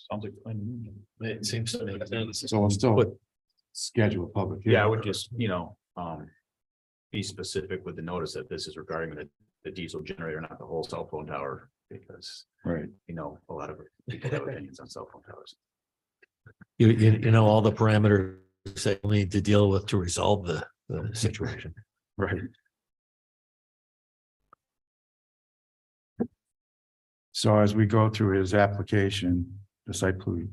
Sounds like. It seems to make sense. So we'll still schedule a public. Yeah, I hearing. would just, be specific with the notice that this is regarding the diesel generator, not the whole cell phone tower, because, Right, a lot of people have opinions on cell phone towers. You know, all the parameters that we need to deal with to resolve the situation. right. So as we go through his application, the site plan,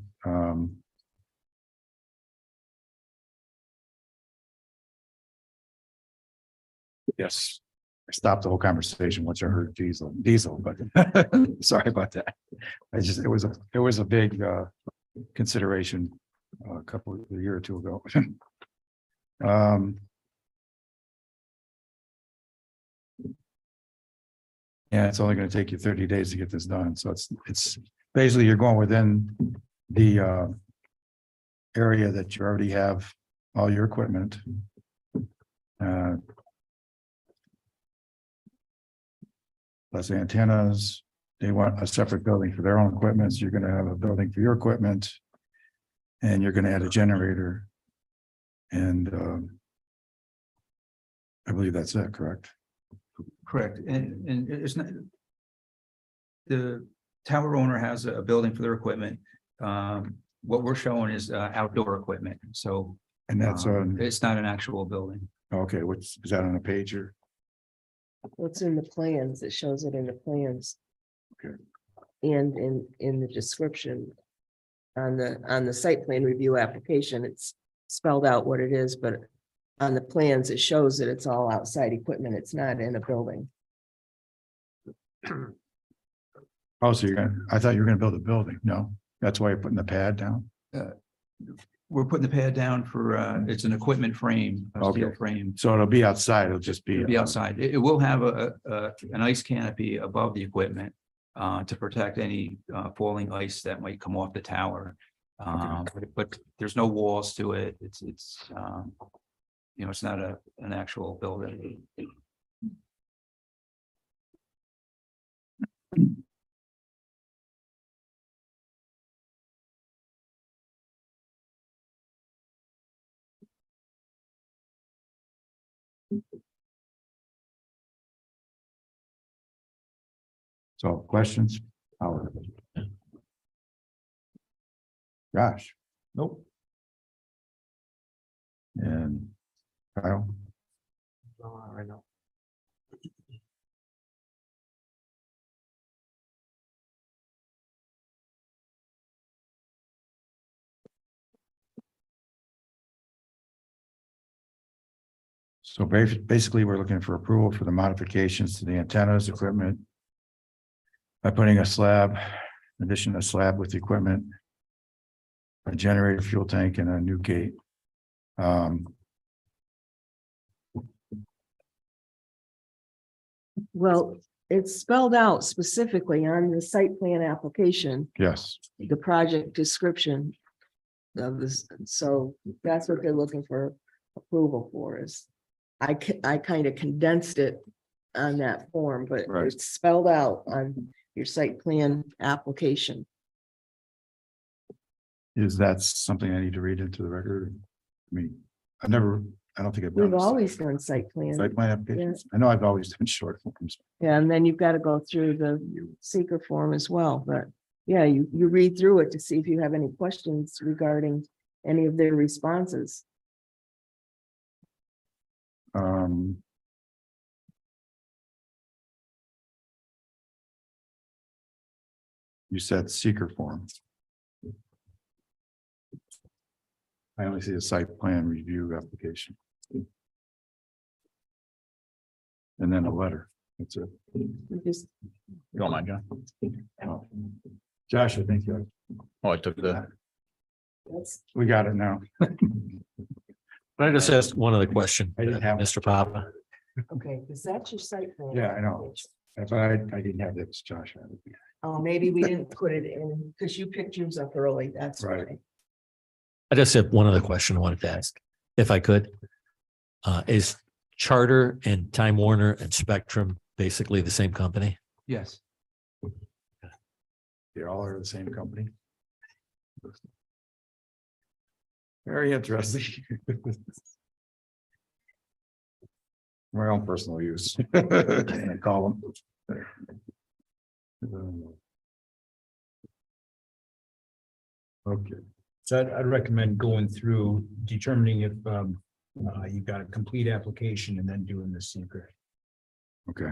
yes, I stopped the whole conversation once I heard diesel, but sorry about that. It was a big consideration a year or two ago. Yeah, it's only going to take you 30 days to get this done. So it's basically you're going within the area that you already have all your equipment. Plus antennas, they want a separate building for their own equipment. So you're going to have a building for your equipment. And you're going to add a generator. And I believe that's it, correct? Correct, and it's not. The tower owner has a building for their equipment. What we're showing is outdoor equipment, so. And that's on, It's not an actual building. okay, what's, is that on a pager? What's in the plans? It shows it in the plans. Okay. And in the description. On the site plan review application, it's spelled out what it is, but on the plans, it shows that it's all outside equipment. It's not in a building. Oh, so I thought you were gonna build a building. No, that's why you're putting the pad down. We're putting the pad down for, it's an equipment frame, a steel Okay. frame. So it'll be outside. It'll just be. It'll be outside. It will have an ice canopy above the equipment to protect any falling ice that might come off the tower. But there's no walls to it. It's it's not an actual building. So questions? Gosh. Nope. And Kyle, Right now. so basically, we're looking for approval for the modifications to the antennas, equipment. By putting a slab, in addition to a slab with the equipment. A generator, fuel tank, and a new gate. Well, it's spelled out specifically on the site plan application, Yes, the project description. Of this, so that's what they're looking for approval for is. I kind of condensed it on that form, but Right. it's spelled out on your site plan application. is that something I need to read into the record? I mean, I don't think I've done. We've this. always done site plan. Site plan applications. I know I've always done short forms. Yeah, and then you've got to go through the seeker form as well, but Yeah, you read through it to see if you have any questions regarding any of their responses. Um. You said seeker form. I only see a site plan review application. And then a letter. That's it. You just, You don't mind, John? Oh. Josh, I think Oh, I took the, that's, we got it now. Can I just ask one other question, I didn't have- Mr. Papa? okay, is that your site plan? Yeah, I know. But I didn't have this, Josh. Oh, maybe we didn't put it in, because you picked yours up early, that's Right. right. I just have one other question I wanted to ask, if I could. Is Charter and Time Warner and Spectrum basically the same company? Yes. They all are the same company. Very interesting. My own personal use. I call them. Okay, So I'd recommend going through, determining if you've got a complete application and then doing the secret. okay.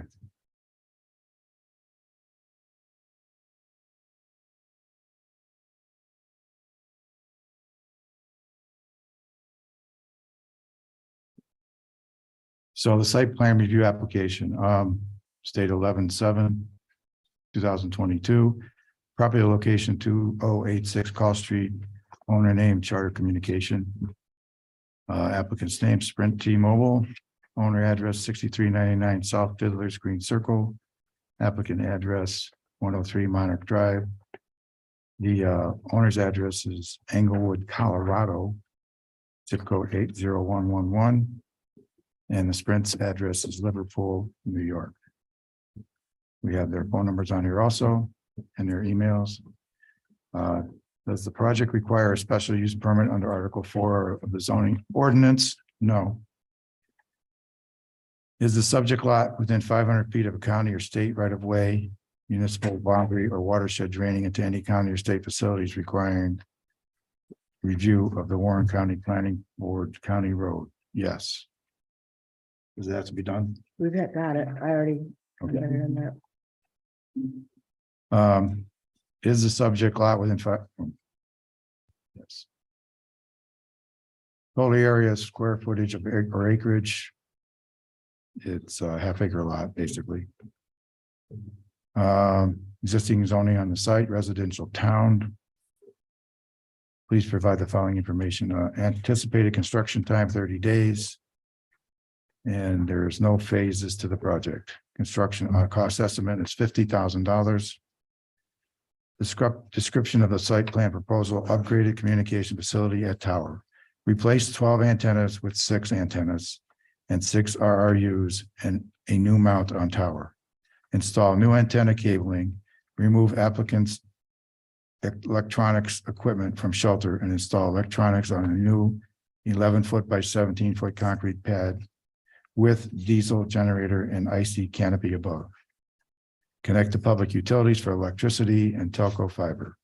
So the site plan review application, state 11/7/2022. Property location 2086 Call Street, owner name Charter Communication. Applicant's name Sprint T-Mobile, owner address 6399 South Fiddler's Green Circle. Applicant address 103 Monarch Drive. The owner's address is Englewood, Colorado. Zip code 80111. And the Sprint's address is Liverpool, New York. We have their phone numbers on here also and their emails. Does the project require a special use permit under Article 4 of the zoning ordinance? No. Is the subject lot within 500 feet of a county or state right of way, municipal boundary, or watershed draining into any county or state facilities requiring review of the Warren County Planning Board County Road? Yes. Does that have to be done? We've got it, I already. Okay. got it in there. Is the subject lot within 5? Yes. Total area, square footage of or acreage. It's a half-acre lot, basically. Existing zoning on the site, residential town. Please provide the following information. Anticipated construction time 30 days. And there's no phases to the project. Construction cost estimate is $50,000. Description of the site plan proposal: upgraded communication facility at tower. Replace 12 antennas with 6 antennas and 6 RRUs and a new mount on tower. Install new antenna cabling, remove applicants' electronics equipment from shelter and install electronics on a new 11-foot by 17-foot concrete pad with diesel generator and IC canopy above. Connect to public utilities for electricity and telco fiber.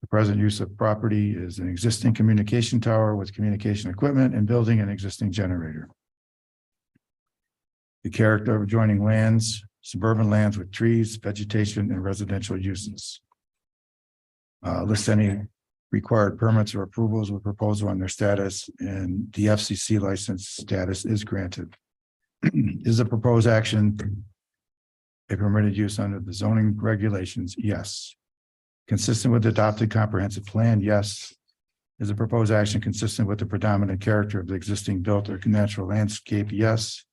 The present use of property is an existing communication tower with communication equipment and building an existing generator. The character of adjoining lands, suburban lands with trees, vegetation, and residential uses. List any required permits or approvals with proposal on their status, and the FCC license status is granted. Is the proposed action a permitted use under the zoning regulations? Yes. Consistent with the adopted comprehensive plan? Yes. Is the proposed action consistent with the predominant character of the existing built or natural landscape? Yes.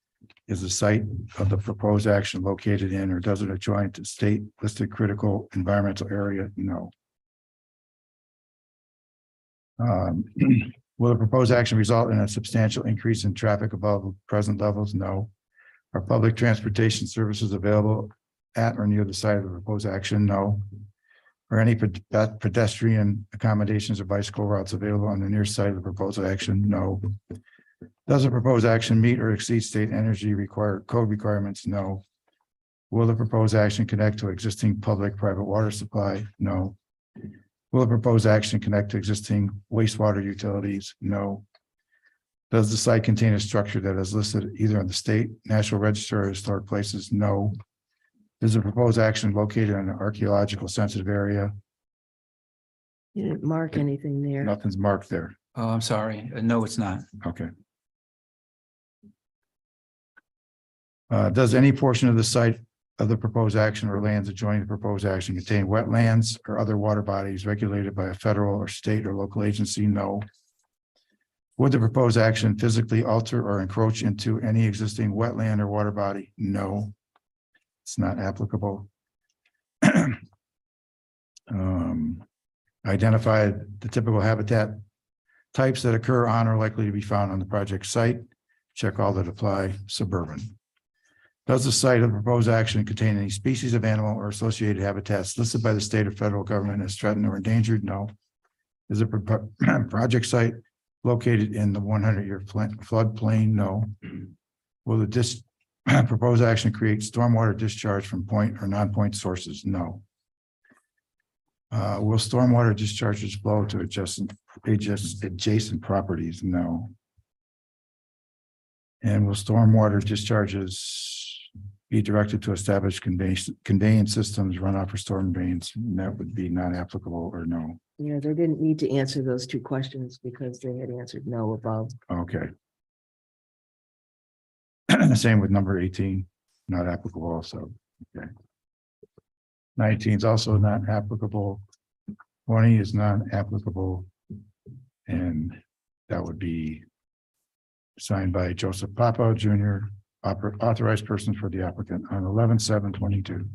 Is the site of the proposed action located in or does it adjoin to state listed critical environmental area? No. Will the proposed action result in a substantial increase in traffic above present levels? No. Are public transportation services available at or near the site of the proposed action? No. Are any pedestrian accommodations or bicycle routes available on the near site of the proposed action? No. Does the proposed action meet or exceed state energy code requirements? No. Will the proposed action connect to existing public-private water supply? No. Will the proposed action connect to existing wastewater utilities? No. Does the site contain a structure that is listed either on the state National Register or Historic Places? No. Is the proposed action located in an archaeological sensitive area? You didn't mark anything there. Nothing's marked there. Oh, I'm sorry. No, it's not. Okay. Does any portion of the site of the proposed action or lands adjoining the proposed action contain wetlands or other water bodies regulated by a federal or state or local agency? No. Would the proposed action physically alter or encroach into any existing wetland or water body? No. It's not applicable. Identify the typical habitat types that occur on or likely to be found on the project site. Check all that apply. Suburban. Does the site of proposed action contain any species of animal or associated habitats listed by the state or federal government as threatened or endangered? No. Is the project site located in the 100-year floodplain? No. Will the proposed action create stormwater discharge from point or non-point sources? No. Will stormwater discharges flow to adjacent properties? No. And will stormwater discharges be directed to establish conveyance systems, runoff or storm drains? And that would be not applicable or no. Yeah, they didn't need to answer those two questions because they had answered no above. Okay. Same with number 18, not applicable also. Okay. 19 is also not applicable. 20 is not applicable. And that would be signed by Joseph Papa Jr., authorized person for the applicant on 11/7/22.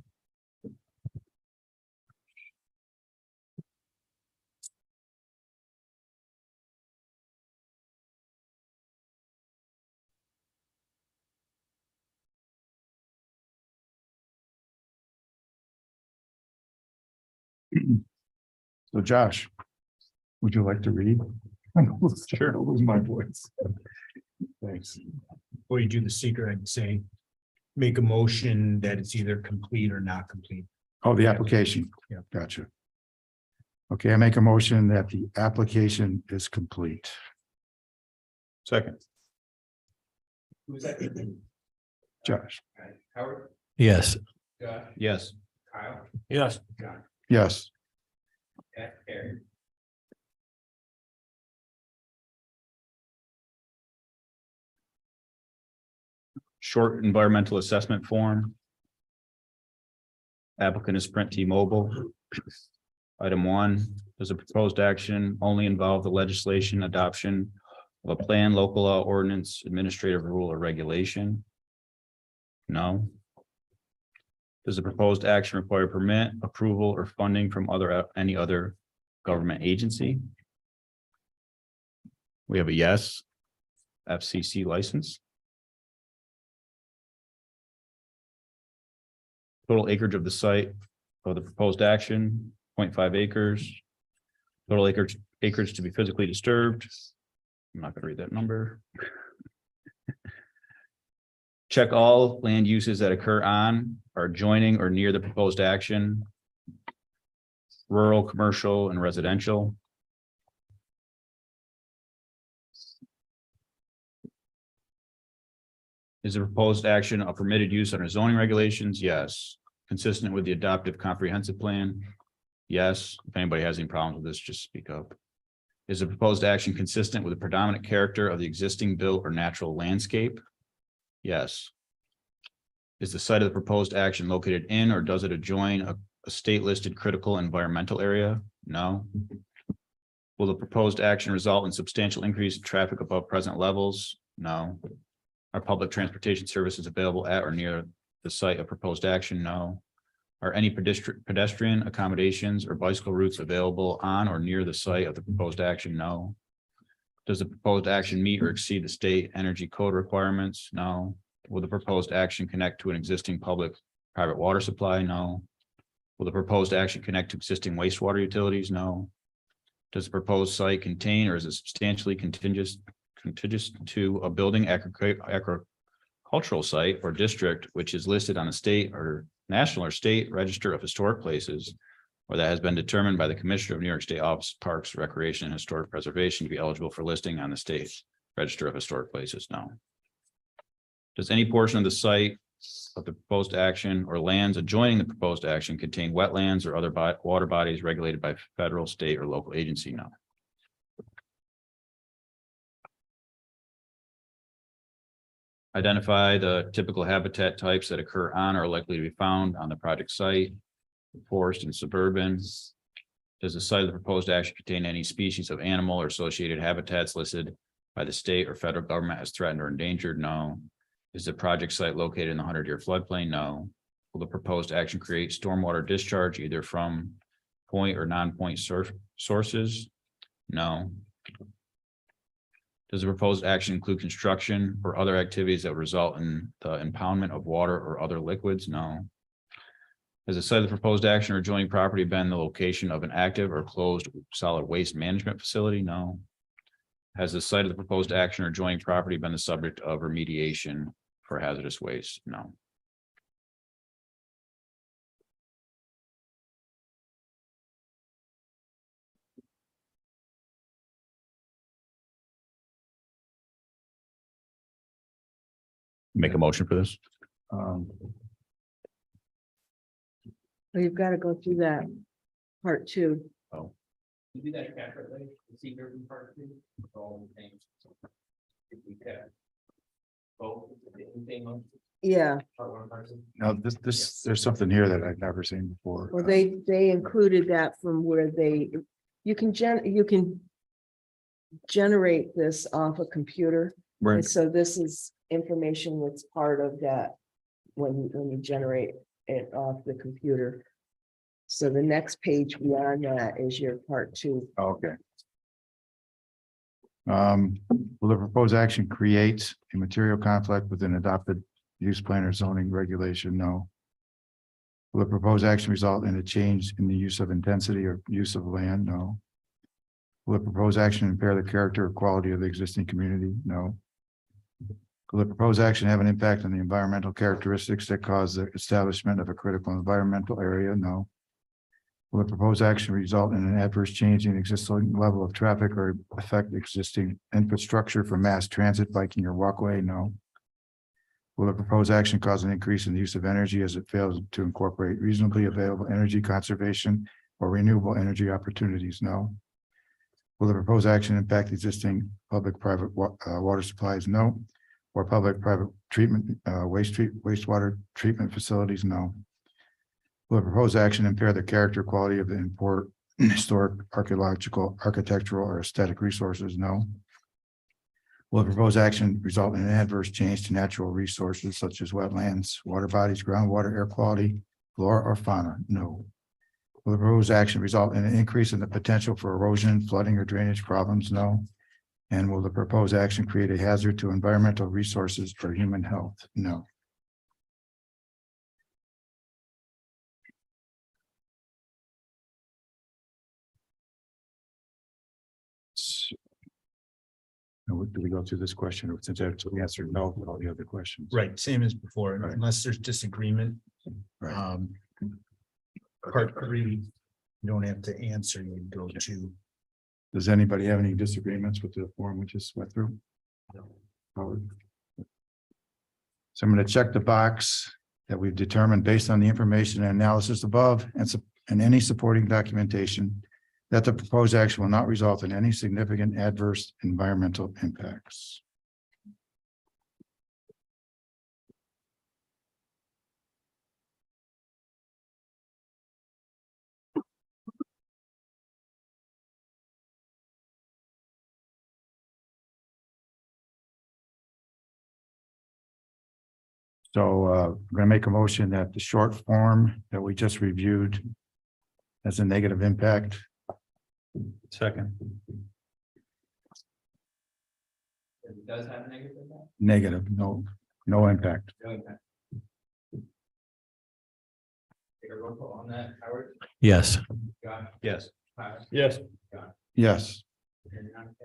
So Josh, would you like to read? Sure. I'll lose my voice. Thanks. Before you do the secret, I'd say, make a motion that it's either complete or not complete. Oh, the application. Yeah. Gotcha. Okay, I make a motion that the application is complete. Second. Who's that? Josh? Howard, Yes. Josh, Yes. Kyle, Yes. John, Yes. Eric. Short environmental assessment form. Applicant is Sprint T-Mobile. Item 1, does a proposed action only involve the legislation adoption of a plan, local law, ordinance, administrative rule, or regulation? No. Does the proposed action require permit, approval, or funding from any other government agency? We have a yes. FCC license. Total acreage of the site of the proposed action, 0.5 acres. Total acreage to be physically disturbed. I'm not going to read that number. Check all land uses that occur on or adjoining or near the proposed action. Rural, commercial, and residential. Is the proposed action a permitted use under zoning regulations? Yes. Consistent with the adoptive comprehensive plan? Yes. If anybody has any problems with this, just speak up. Is the proposed action consistent with the predominant character of the existing built or natural landscape? Yes. Is the site of the proposed action located in or does it adjoin a state listed critical environmental area? No. Will the proposed action result in substantial increase in traffic above present levels? No. Are public transportation services available at or near the site of proposed action? No. Are any pedestrian accommodations or bicycle routes available on or near the site of the proposed action? No. Does the proposed action meet or exceed the state energy code requirements? No. Will the proposed action connect to an existing public-private water supply? No. Will the proposed action connect to existing wastewater utilities? No. Does the proposed site contain or is it substantially contiguous to a building, agricultural cultural site or district which is listed on the state or national or state register of historic places, or that has been determined by the Commissioner of New York State Office of Parks, Recreation, and Historic Preservation to be eligible for listing on the state register of historic places? No. Does any portion of the site of the proposed action or lands adjoining the proposed action contain wetlands or other water bodies regulated by federal, state, or local agency? No. Identify the typical habitat types that occur on or are likely to be found on the project site, forest and suburban. Does the site of the proposed action contain any species of animal or associated habitats listed by the state or federal government as threatened or endangered? No. Is the project site located in the 100-year floodplain? No. Will the proposed action create stormwater discharge either from point or non-point sources? No. Does the proposed action include construction or other activities that result in the impoundment of water or other liquids? No. Has the site of the proposed action or adjoining property been the location of an active or closed solid waste management facility? No. Has the site of the proposed action or adjoining property been the subject of remediation for hazardous waste? No. Make a motion for this? Um, Well, you've got to go through that part two. You do that separately, the secret part two, all the things. If we could. Both, the same motion, Yeah, part one, part two. Now, there's something here that I've never seen before. well, they included that from where you can generate this off a computer. Right. And so this is information that's part of that when you generate it off the computer. So the next page beyond that is your part two. Okay. Will the proposed action create a material conflict with an adopted use plan or zoning regulation? No. Will the proposed action result in a change in the use of intensity or use of land? No. Will the proposed action impair the character or quality of the existing community? No. Will the proposed action have an impact on the environmental characteristics that cause the establishment of a critical environmental area? No. Will the proposed action result in an adverse change in existing level of traffic or affect existing infrastructure for mass transit, biking, or walkway? No. Will the proposed action cause an increase in the use of energy as it fails to incorporate reasonably available energy conservation or renewable energy opportunities? No. Will the proposed action impact existing public-private water supplies? No. Or public-private treatment, wastewater treatment facilities? No. Will the proposed action impair the character, quality of the historic, archaeological, architectural, or aesthetic resources? No. Will the proposed action result in an adverse change to natural resources such as wetlands, water bodies, groundwater, air quality, flora, or fauna? No. Will the proposed action result in an increase in the potential for erosion, flooding, or drainage problems? No. And will the proposed action create a hazard to environmental resources or human health? No. Do we go through this question, or since we answered no with all the other questions? Right, same as before, Right. unless there's disagreement. Right. Part three, you don't have to answer, you go to. Does anybody have any disagreements with the form we just went through? Howard? So I'm going to check the box that we've determined based on the information and analysis above and any supporting documentation that the proposed action will not result in any significant adverse environmental impacts. So I'm going to make a motion that the short form that we just reviewed has a negative impact. Second. It does have a negative impact? Negative, no impact. No impact. Take a roll call on that, Howard, Yes. John, Yes. Tyler, Yes. Yes, and I'm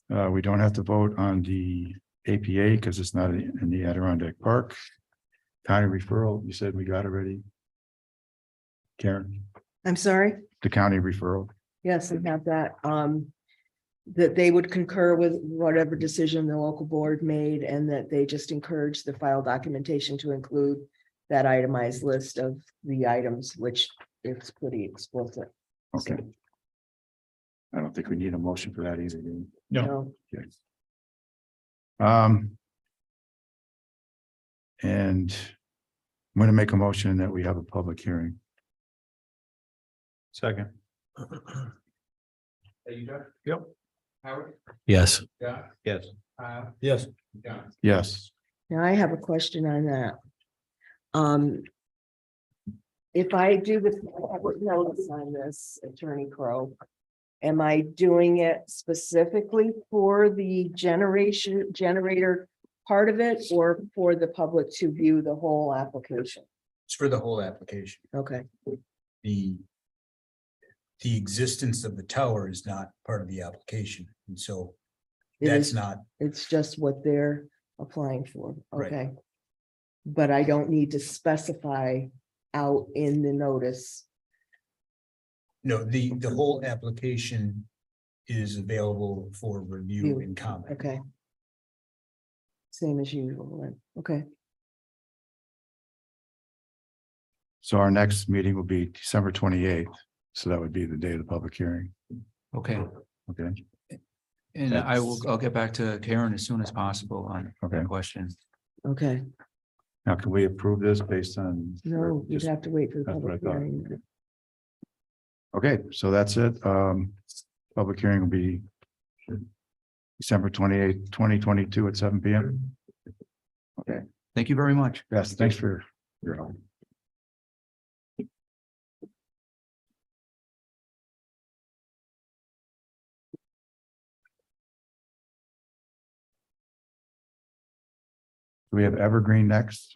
Pat. we don't have to vote on the APA because it's not in the Adirondack Park. County referral, you said we got already. Karen, I'm sorry? the county referral. Yes, I have that. That they would concur with whatever decision the local board made and that they just encourage the file documentation to include that itemized list of the items, which is pretty explicit. Okay. I don't think we need a motion for that either. do we? No. Okay. And I'm going to make a motion that we have a public hearing. Second. Are you done? Yep. Howard? Yes. John? Yes. Yes. John? Yes. Now I have a question on that. If I do this, I would notice on this, Attorney Crow. Am I doing it specifically for the generator part of it or for the public to view the whole application? It's for the whole application. Okay, The existence of the tower is not part of the application, and so It that's is- not, it's just what they're applying for, Right. okay. But I don't need to specify out in the notice. no, the whole application is available for review View. and comment. Okay. Same as usual, then. Okay, So our next meeting will be December 28th. So that would be the day of the public hearing. Okay, Okay. and I'll get back to Karen as soon as possible on Okay. that question. okay. Now, can we approve this based on? No, you'd just- have to wait for the That's what I public thought. hearing. Okay, so that's it. Public hearing will be December 28th, 2022 at 7 PM. Okay, Thank you very much. yes, thanks for your help. We have Evergreen next.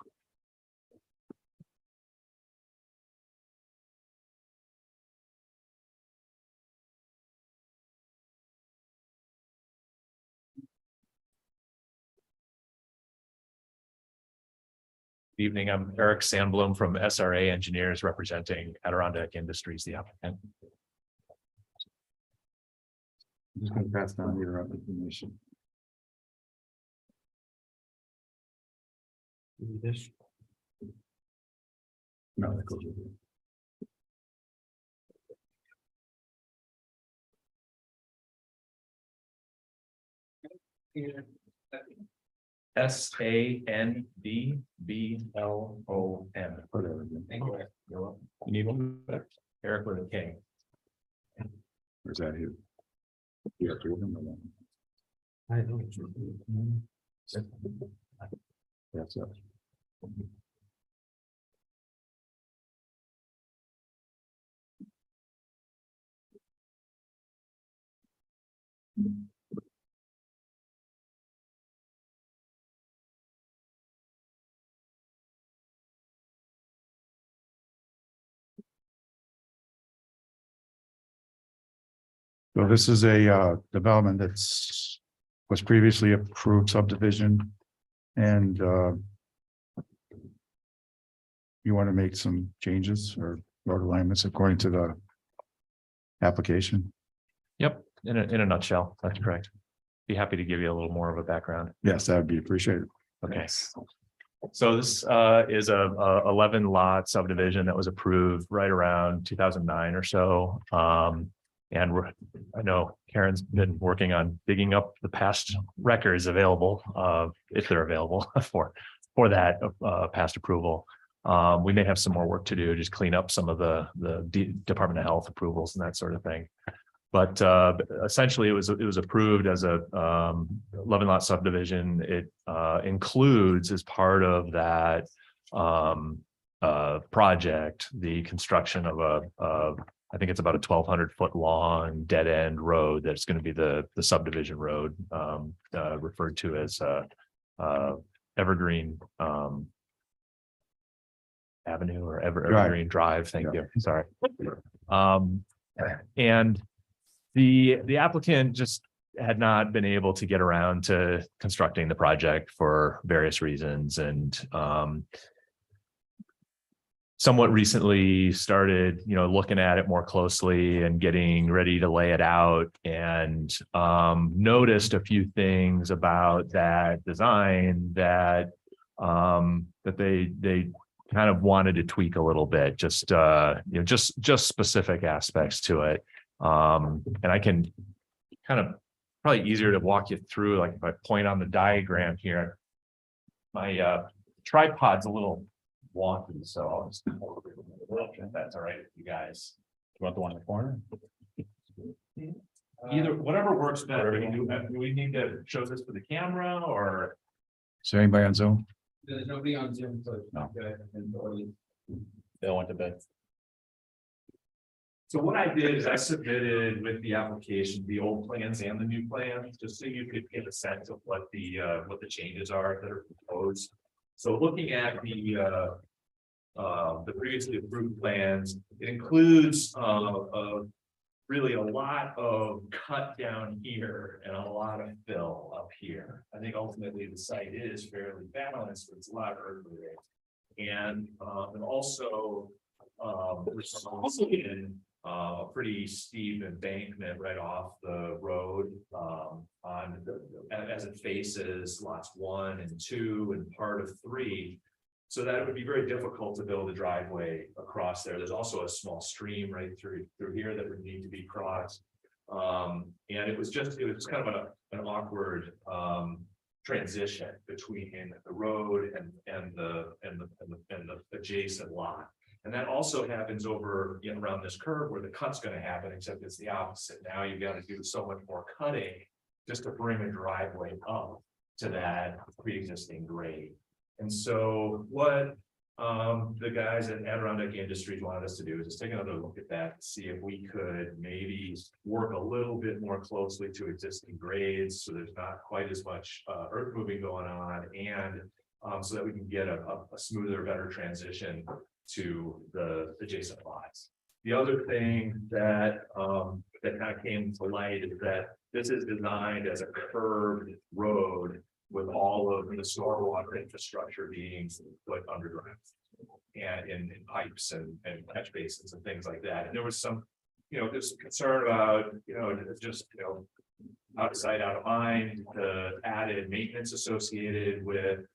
Evening, I'm Eric Sandblom from SRA Engineers representing Adirondack Industries, the applicant. I'm just going to pass down your information. This. No, that goes with it. Sandblom. Whatever. Thank you. You're welcome. You need one back? Eric with a K. Where's that here? You have two of them or one? I know. That's it. So this is a development that's was previously approved subdivision and you want to make some changes or road alignments according to the application? Yep, in a nutshell, that's correct. Be happy to give you a little more of a background. Yes, that would be appreciated. Okay. So this is a 11 lot subdivision that was approved right around 2009 or so. And I know Karen's been working on digging up the past records available, if they're available for that past approval. We may have some more work to do, just clean up some of the Department of Health approvals and that sort of thing. But essentially, it was approved as a 11 lot subdivision. It includes as part of that project the construction of I think it's about a 1,200 foot long dead end road that's going to be the subdivision road referred to as Evergreen Avenue or Evergreen Drive. Thank you. Sorry. And the applicant just had not been able to get around to constructing the project for various reasons, and somewhat recently started, looking at it more closely and getting ready to lay it out, and noticed a few things about that design that they kind of wanted to tweak a little bit, just specific aspects to it. And I can kind of probably easier to walk you through, like if I point on the diagram here, my tripod's a little wonky, so I'll just if that's all right with you guys. You want the one in the corner? Either, whatever works better. Do we need to show this for the camera, or? Is there anybody on Zoom? There's nobody on Zoom, so. No. They went to bed. So what I did is I submitted with the application, the old plans and the new plans, just so you could get a sense of what the changes are that are proposed. So looking at the previously approved plans, it includes, really a lot of cut down here and a lot of fill up here. I think ultimately the site is fairly balanced, but it's a lot of earth moving. And also, there's also in a pretty steep embankment right off the road as it faces lots 1 and 2 and part of 3. So that it would be very difficult to build a driveway across there. There's also a small stream right through here that would need to be crossed. And it was kind of an awkward transition between the road and the adjacent lot. And that also happens over around this curve where the cut's going to happen, except it's the opposite. Now you've got to do so much more cutting just to bring a driveway up to that pre-existing grade. And so what the guys at Adirondack Industries wanted us to do is just take another look at that, see if we could maybe work a little bit more closely to existing grades, so there's not quite as much earth moving going on, and so that we can get a smoother, better transition to the adjacent lots. The other thing that that kind of came to light is that this is designed as a curved road with all of the stormwater infrastructure being put underground and in pipes and catch basins and things like that. And there was some, there's some concern about, just, out of sight, out of mind, the added maintenance associated with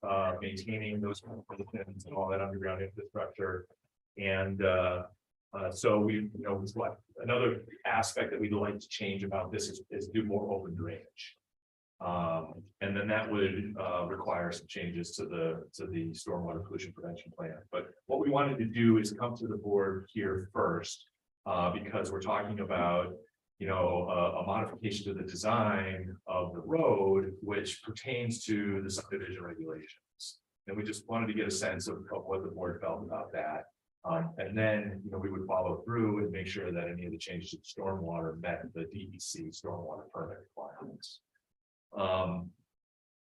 maintaining those conditions and all that underground infrastructure. And so we, another aspect that we'd like to change about this is do more open drainage. And then that would require some changes to the stormwater pollution prevention plan. But what we wanted to do is come to the board here first, because we're talking about, a modification to the design of the road, which pertains to the subdivision regulations. And we just wanted to get a sense of what the board felt about that. And then, we would follow through and make sure that any of the changes to stormwater met the DEC stormwater permit requirements.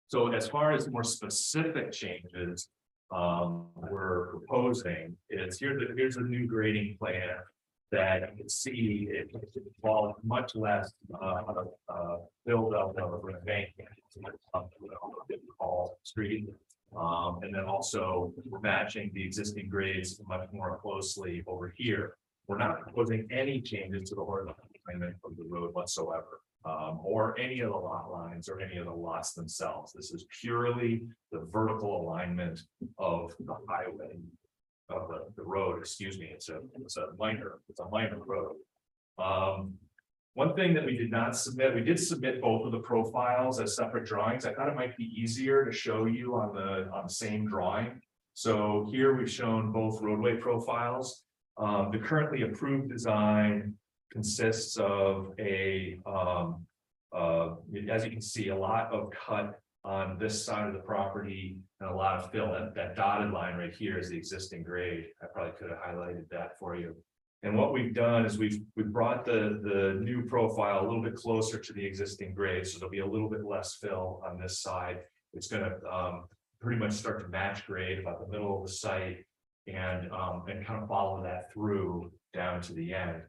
So as far as more specific changes we're proposing, here's a new grading plan that you can see it involves much less build up of an embankment street. And then also matching the existing grades much more closely over here. We're not proposing any changes to the horizontal alignment of the road whatsoever. Or any of the lot lines or any of the lots themselves. This is purely the vertical alignment of the highway, of the road, excuse me. It's a minor road. One thing that we did not submit, we did submit both of the profiles as separate drawings. I thought it might be easier to show you on the same drawing. So here we've shown both roadway profiles. The currently approved design consists of as you can see, a lot of cut on this side of the property and a lot of fill. That dotted line right here is the existing grade. I probably could have highlighted that for you. And what we've done is we've brought the new profile a little bit closer to the existing grade, so there'll be a little bit less fill on this side. It's going to pretty much start to match grade about the middle of the site and kind of follow that through down to the end.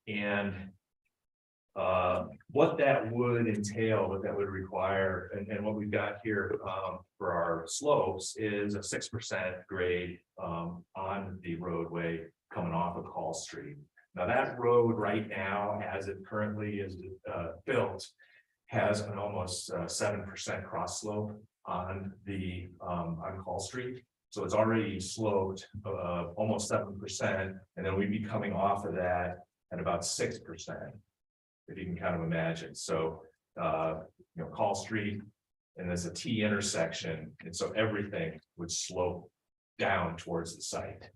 And What that would entail, what that would require, and what we've got here for our slopes is a 6% grade on the roadway coming off of Hall Street. Now that road right now, as it currently is built, has an almost 7% cross slope on Hall Street. So it's already sloped almost 7%, and then we'd be coming off of that at about 6%. If you can kind of imagine. So, Hall Street, and there's a T intersection, and so everything would slope down towards the site.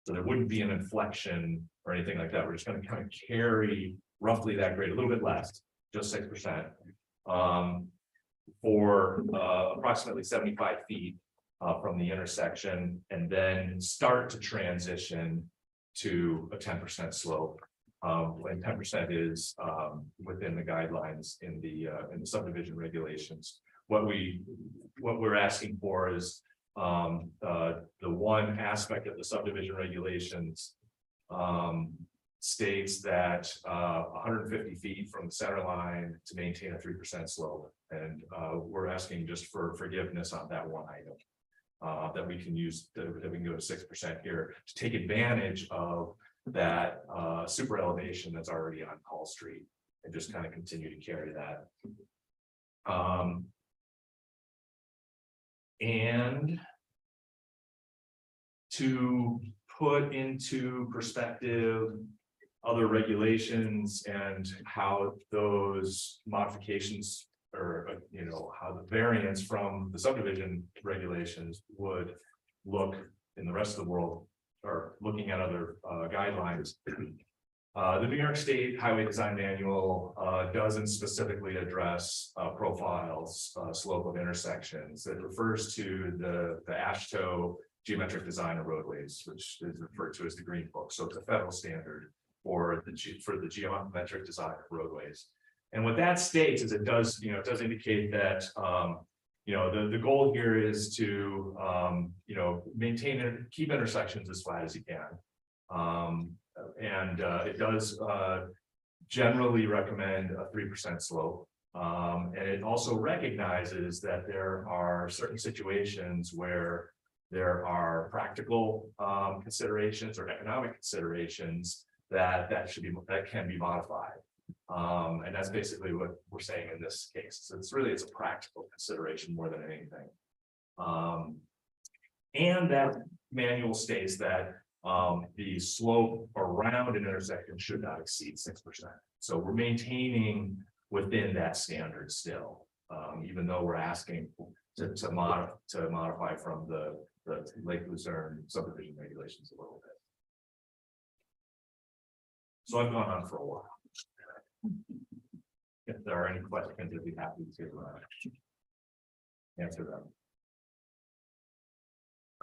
So there wouldn't be an inflection or anything like that. We're just going to kind of carry roughly that grade, a little bit less, just 6%, for approximately 75 feet from the intersection, and then start to transition to a 10% slope. When 10% is within the guidelines in the subdivision regulations. What we're asking for is the one aspect of the subdivision regulations states that 150 feet from the center line to maintain a 3% slope, and we're asking just for forgiveness on that one item that we can use, that we can go to 6% here to take advantage of that super elevation that's already on Hall Street, and just kind of continue to carry that. And to put into perspective other regulations and how those modifications, or how the variance from the subdivision regulations would look in the rest of the world, or looking at other guidelines. The New York State Highway Design Manual doesn't specifically address profiles, slope of intersections. It refers to the AASHTO geometric design of roadways, which is referred to as the Green Book. So it's a federal standard for the geometric design of roadways. And what that states is it does indicate that the goal here is to maintain and keep intersections as flat as you can. It does generally recommend a 3% slope. And it also recognizes that there are certain situations where there are practical considerations or economic considerations that can be modified. And that's basically what we're saying in this case. So it's a practical consideration more than anything. And that manual states that the slope around an intersection should not exceed 6%. So we're maintaining within that standard still, even though we're asking to modify from the Lake Luzerne subdivision regulations a little bit. So I've gone on for a while. If there are any questions, I'd be happy to answer them.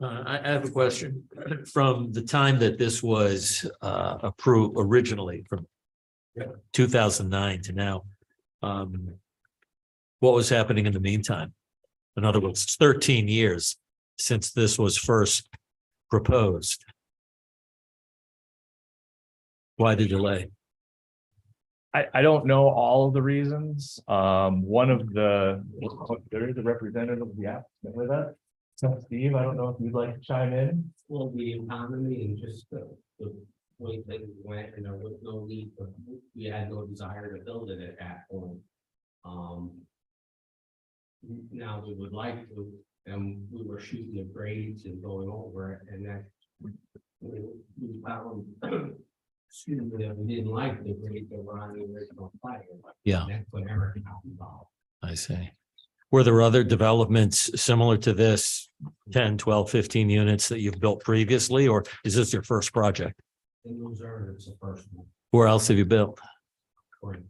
I have a question. From the time that this was approved originally, from 2009 to now, what was happening in the meantime? In other words, it's 13 years since this was first proposed. Why the delay? I don't know all of the reasons. One of there is a representative of the applicant with that. So Steve, I don't know if you'd like to chime in. Well, the economy and just the way things went, and there was no need for, we had no desire to build it at that point. Now we would like to, and we were shooting the grades and going over it, and that we found, excuse me, that we didn't like the grades that were on the original plan. Yeah. That's when everything got involved. I see. Were there other developments similar to this, 10, 12, 15 units that you've built previously, or is this your first project? In Luzerne, it's the first one. Where else have you built? Correct.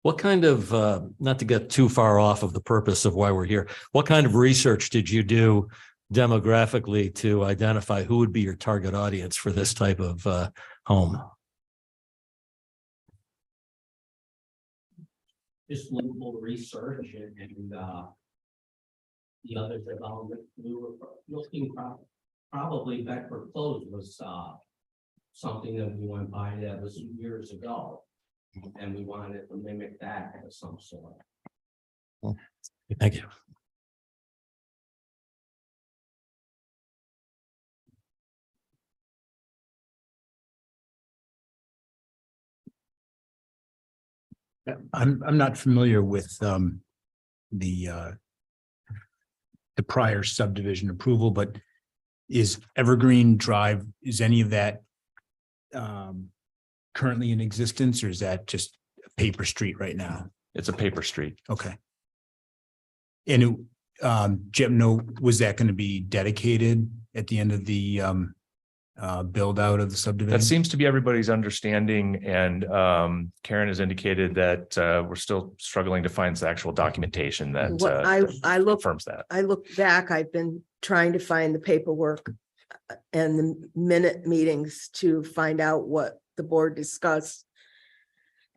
What kind of, not to get too far off of the purpose of why we're here, what kind of research did you do demographically to identify who would be your target audience for this type of home? Just local research and the other development, we were looking probably Beckford Close was something that we went by that was years ago. And we wanted to mimic that of some sort. Thank you. I'm not familiar with the prior subdivision approval, but is Evergreen Drive, is any of that currently in existence, or is that just a paper street right now? It's a paper street. Okay. And Jim, no, was that going to be dedicated at the end of the build out of the subdivision? That seems to be everybody's understanding, and Karen has indicated that we're still struggling to find the actual documentation that What I look, confirms that. I look back, I've been trying to find the paperwork and the minute meetings to find out what the board discussed.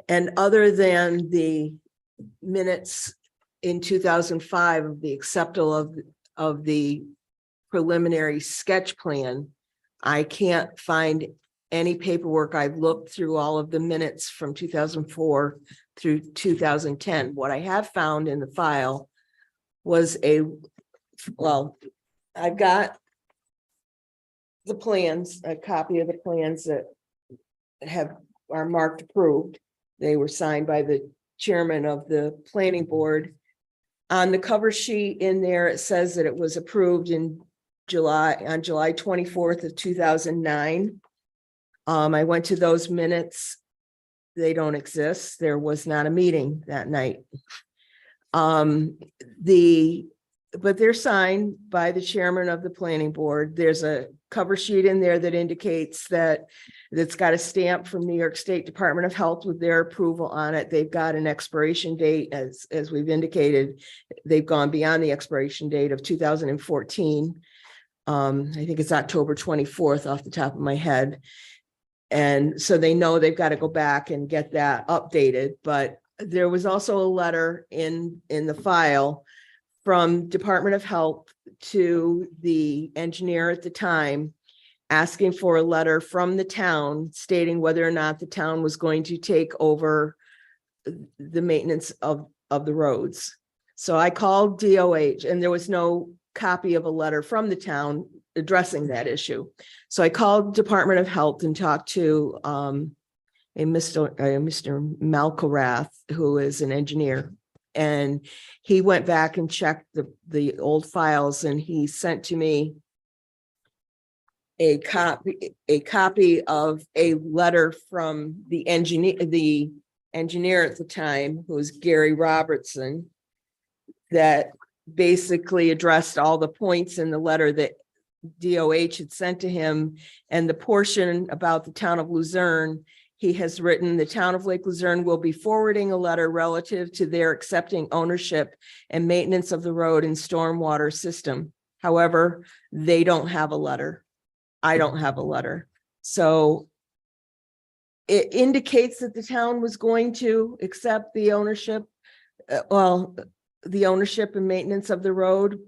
And other than the minutes in 2005 of the acceptal of the preliminary sketch plan, I can't find any paperwork. I've looked through all of the minutes from 2004 through 2010. What I have found in the file was I've got the plans, a copy of the plans that are marked approved. They were signed by the chairman of the planning board. On the cover sheet in there, it says that it was approved on July 24th of 2009. I went to those minutes. They don't exist. There was not a meeting that night. But they're signed by the chairman of the planning board. There's a cover sheet in there that indicates that it's got a stamp from New York State Department of Health with their approval on it. They've got an expiration date, as we've indicated. They've gone beyond the expiration date of 2014. I think it's October 24th off the top of my head. And so they know they've got to go back and get that updated. But there was also a letter in the file from Department of Health to the engineer at the time, asking for a letter from the town stating whether or not the town was going to take over the maintenance of the roads. So I called DOH, and there was no copy of a letter from the town addressing that issue. So I called Department of Health and talked to a Mr. Malkorath, who is an engineer. And he went back and checked the old files, and he sent to me a copy of a letter from the engineer at the time, who was Gary Robertson, that basically addressed all the points in the letter that DOH had sent to him. And the portion about the town of Luzerne, he has written, the town of Lake Luzerne will be forwarding a letter relative to their accepting ownership and maintenance of the road and stormwater system. However, they don't have a letter. I don't have a letter. So it indicates that the town was going to accept the ownership, the ownership and maintenance of the road,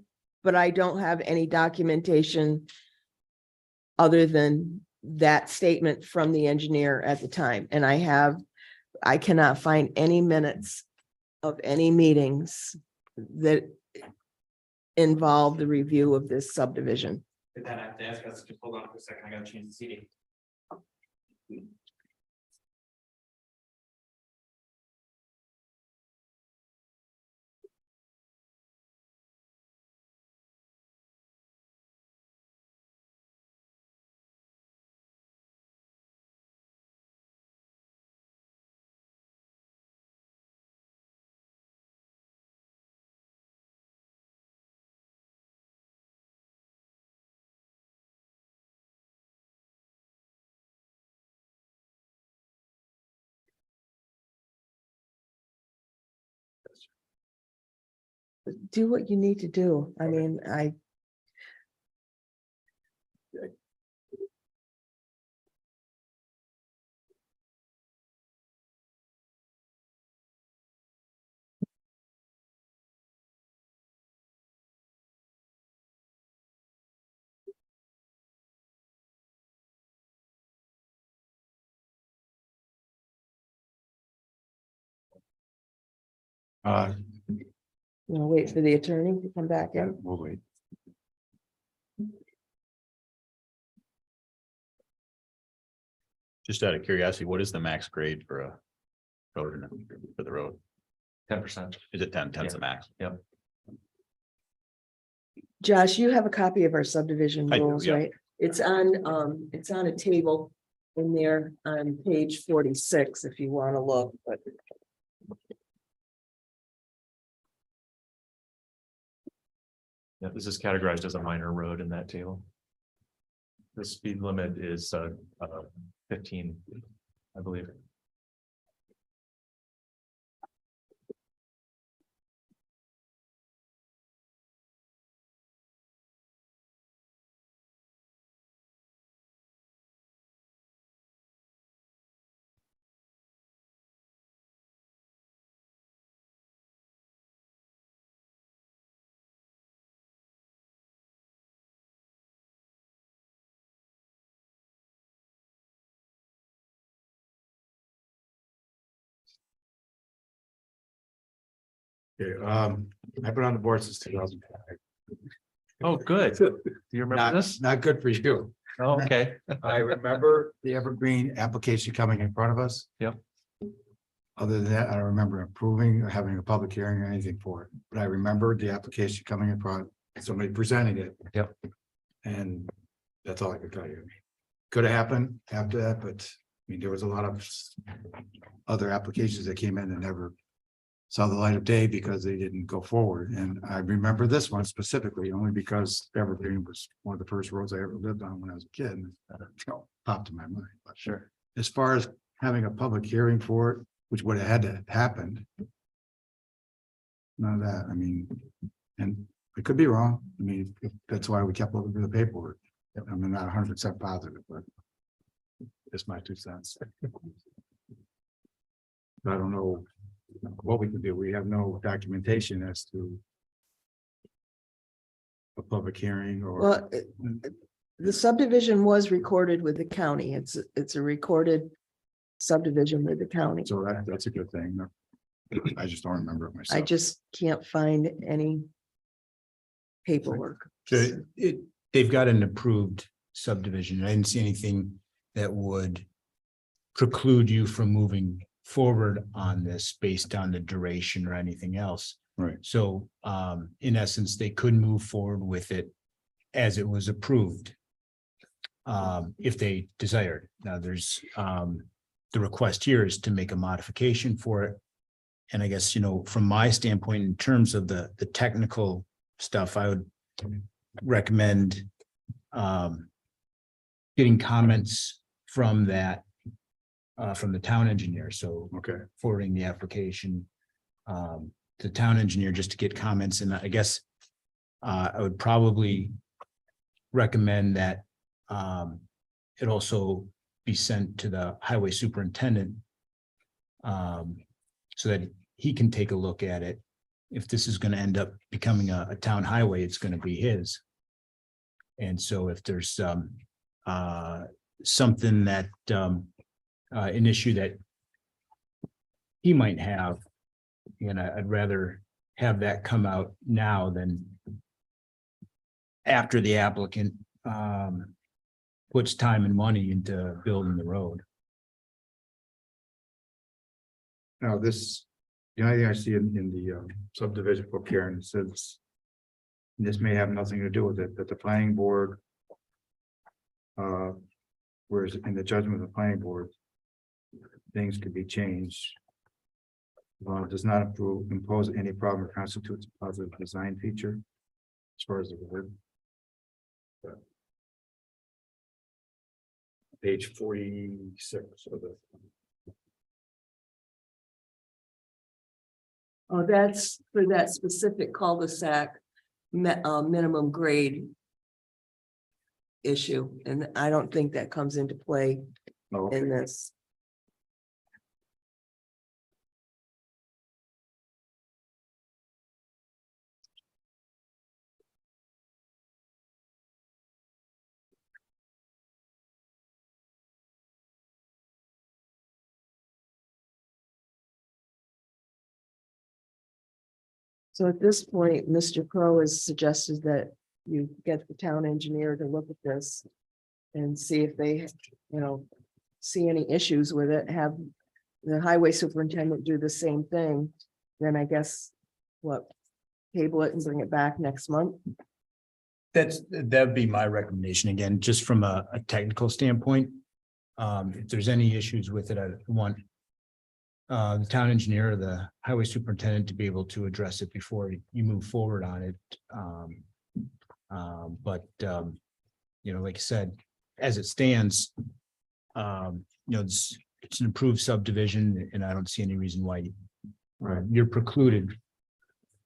but I don't have any documentation other than that statement from the engineer at the time. And I cannot find any minutes of any meetings that involve the review of this subdivision. Did that have to ask us to hold on for a second? I gotta change the seating. Do what you need to do. I mean, You know, wait for the attorney to come back Yeah, in. we'll wait. Just out of curiosity, what is the max grade for a road for the road? 10%. Is it 10? 10's the max? Josh, you have a copy of our subdivision I do, rules, yeah. right? It's on a table in there on page 46, if you want to look, but Yeah, this is categorized as a minor road in that table. The speed limit is 15, I believe. Okay, I've been on the board since 2005. Oh, good. Do you remember Not, this? not good for you. Oh, okay. I remember the Evergreen application coming in front of us. Yep. Other than that, I don't remember approving or having a public hearing or anything for it, but I remember the application coming in front, somebody presenting it. Yep. And that's all I could tell you. Could have happened after that, but I mean, there was a lot of other applications that came in and never saw the light of day because they didn't go forward. And I remember this one specifically only because Evergreen was one of the first roads I ever lived on when I was a kid. And it popped in my mind. But Sure. as far as having a public hearing for it, which would have had to have happened. None of that, I mean, and I could be wrong. I mean, that's why we kept looking for the paperwork. I'm not 100% positive, but it's my 2 cents. I don't know what we can do. We have no documentation as to a public hearing or. well, the subdivision was recorded with the county. It's a recorded subdivision with the county. So that's a good thing. I just don't remember it I myself. just can't find any paperwork. So they've got an approved subdivision. I didn't see anything that would preclude you from moving forward on this based on the duration or anything else. Right. So in essence, they could move forward with it as it was approved. If they desired. Now there's the request here is to make a modification for it. And I guess, you know, from my standpoint, in terms of the technical stuff, I would recommend getting comments from that from the town engineer. So Okay, forwarding the application to the town engineer just to get comments. And I guess I would probably recommend that it also be sent to the highway superintendent so that he can take a look at it. If this is going to end up becoming a town highway, it's going to be his. And so if there's something that an issue that he might have, and I'd rather have that come out now than after the applicant puts time and money into building the road. now this, the only thing I see in the subdivision book here, and it says. This may have nothing to do with it, that the planning board. Whereas in the judgment of the planning board. Things could be changed. Does not impose any problem or constitutes a positive design feature. As far as the word. Page 46 of the. Oh, that's for that specific cul-de-sac minimum grade issue, and I don't think that comes into play Oh, okay. in this. So at this point, Mr. Crow has suggested that you get the town engineer to look at this and see if they, see any issues with it, have the highway superintendent do the same thing. Then I guess, table it and bring it back next month? That'd be my recommendation, again, just from a technical standpoint. If there's any issues with it, I want the town engineer or the highway superintendent to be able to address it before you move forward on it. But like I said, as it stands, it's an improved subdivision, and I don't see any reason why you're precluded.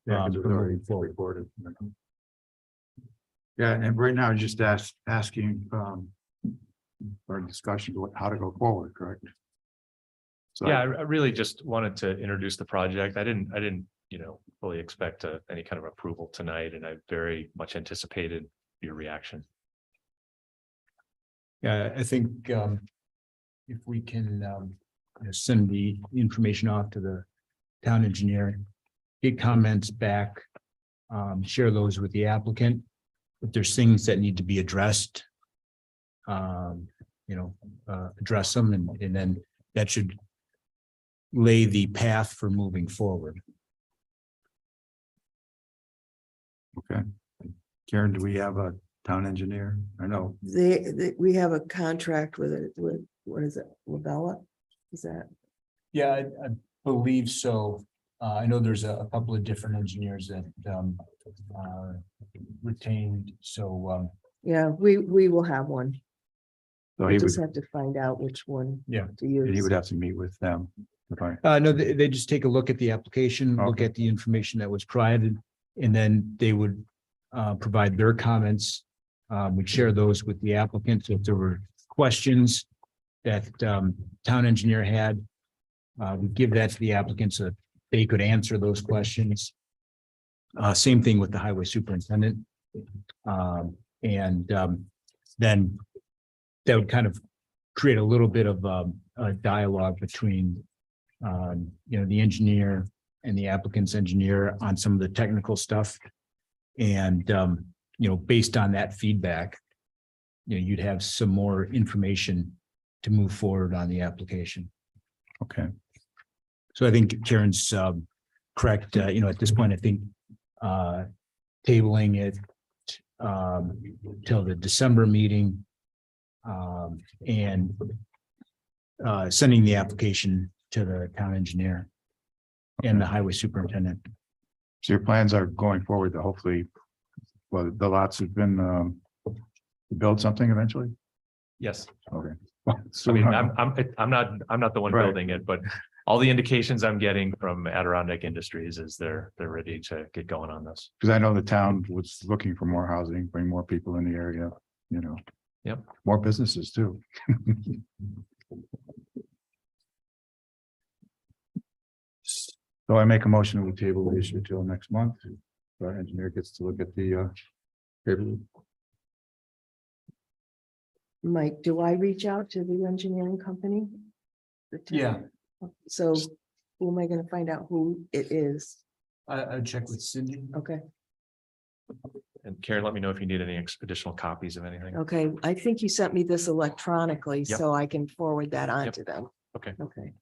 Yeah, 'cause it was already recorded. Yeah, and right now, just asking, for discussion, how to go forward, correct? So, Yeah, I really just wanted to introduce the project. I didn't, fully expect any kind of approval tonight, and I very much anticipated your reaction. Yeah, I think if we can send the information off to the town engineer, get comments back, share those with the applicant. If there's things that need to be addressed, address them, and then that should lay the path for moving forward. Okay. Karen, do we have a town engineer? I know. We have a contract with what is it, Lavella? Is that? Yeah, I believe so. I know there's a couple of different engineers that are retained, so Yeah, we will have one. So We he would, just have to find out which one. Yeah. To and he use. would have to meet with them. Okay. no, they just take a look at the application, look Okay. at the information that was provided, and then they would provide their comments. We'd share those with the applicant. So if there were questions that town engineer had, we give that to the applicant so they could answer those questions. Same thing with the highway superintendent. Then that would kind of create a little bit of a dialogue between the engineer and the applicant's engineer on some of the technical stuff. And based on that feedback, you'd have some more information to move forward on the application. Okay. So I think Karen's correct. At this point, I think tabling it till the December meeting and sending the application to the town engineer and the highway superintendent. So your plans are going forward to hopefully, well, the lots have been build something eventually? Yes. Okay. I mean, I'm not the one Right. building it, but all the indications I'm getting from Adirondack Industries is they're ready to get going on this. Because I know the town was looking for more housing, bring more people in the area, Yep. More businesses too. So I make a motion to table the issue till next month. Our engineer gets to look at the paper. Mike, do I reach out to the engineering company? The town? Yeah. So who am I gonna find out who it is? I'd check with Cindy. Okay, And Karen, let me know if you need any additional copies of anything. okay. I think you sent me this electronically, Yep. so I can forward that on Yep. to them. Okay. Okay.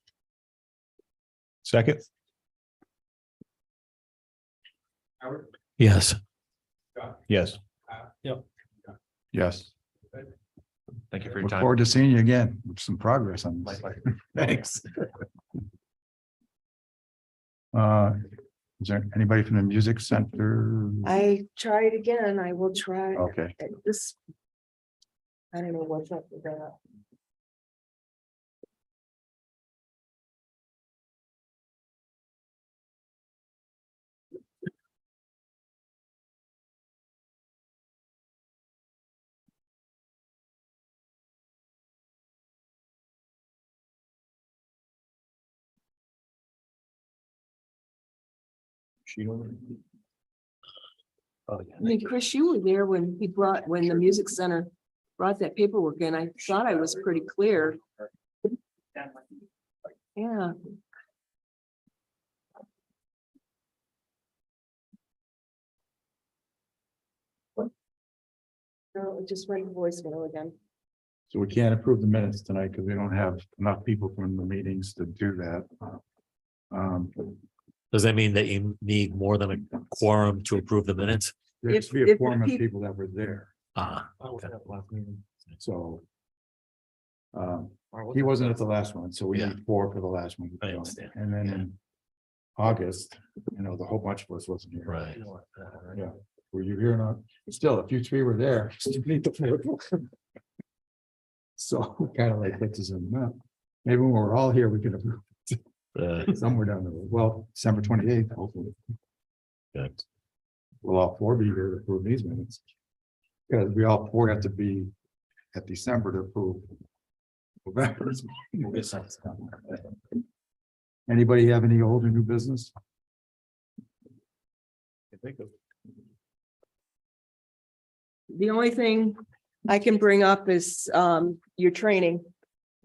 Second. Yes. Yes. Yep. Yes. Thank you for your Look time. forward to seeing you again with some progress on My this. pleasure. Thanks. Is there anybody from the music center? I tried again. I will try. Okay, This. I don't know what's up with that. Oh, yeah. I mean, Chris, you were there when when the music center brought that paperwork in. I thought I was pretty clear. Yeah. No, it just went voicemail again. So we can't approve the minutes tonight because we don't have enough people from the meetings to do that. Um, Does that mean that you need more than a quorum to approve the minutes? there has to be If a the quorum of peop- people that were there, Ah, so. He wasn't at the last one, so we Yeah. need 4 for the last one. I understand. And then in August, the whole bunch of us wasn't here. right. Yeah, were you here or not? Still, if you 3 were there. you need the 4th one. So kind of like puts us in the map. Maybe when we're all here, we could have somewhere down the road. Well, December 28th, hopefully. Good. We'll all 4 be here to approve these minutes. Because we all 4 have to be at December to approve. November's. Anybody have any old or new business? The only thing I can bring up is your training.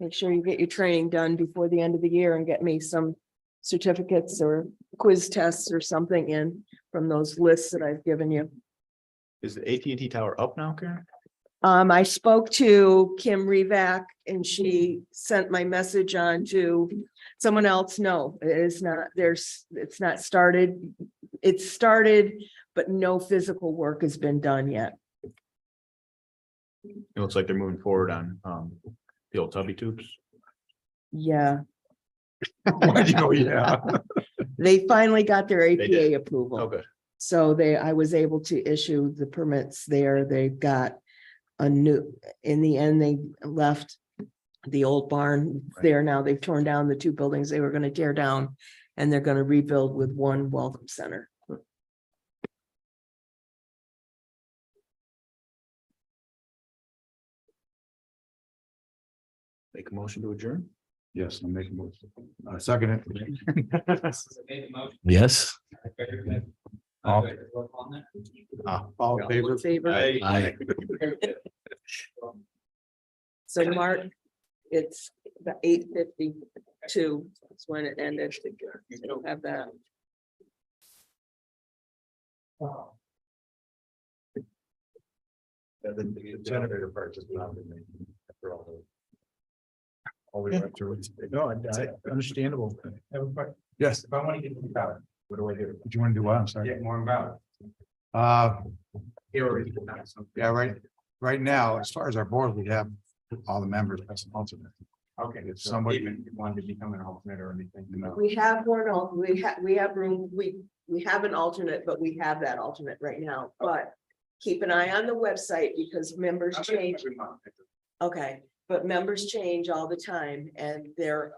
Make sure you get your training done before the end of the year and get me some certificates or quiz tests or something in from those lists that I've given you. Is the AT&T tower up now, Karen? I spoke to Kim Revac and she sent my message on to someone else. No, it is not, it's not started. It's started, but no physical work has been done yet. It looks like they're moving forward on the old tubby tubes. Yeah, Why'd you go, yeah? they finally got their did. APA approval. Oh, good. So I was able to issue the permits there. They've got a new, in the end, they left the old barn there. Now they've torn down the 2 buildings they were going to tear down and they're going to rebuild with 1 welcome center. Make a motion to adjourn. Yes, I'm making motion. Second it. Yes. All all in favor? Favor. Aye. So Mark, it's the 8:52 is when it ended. I don't have that. The generator part just not been made after all the. All we went through. No, understandable. Yes. If I want to get more about it, what do I do? Do you want to do what? I'm sorry. Get more about Here, yeah, right now, as far as our board, we have all the members as an alternate. it. Okay, If if somebody- somebody wanted to become an alternate or anything, no. We have one, we have room, we have an alternate, but we have that alternate right now, but keep an eye on the website because members change. Every month. Okay, but members change all the time and they're,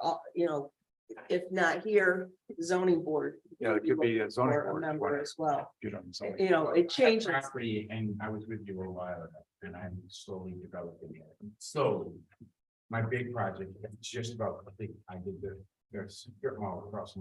if not here, zoning board. Yeah, it could be a zoning or board, member whatever. as well. You know, so- It changes. Property, and I was with you a while ago, and I'm slowly developing it. Slowly. My big project, it's just about complete. I did the strip mall across from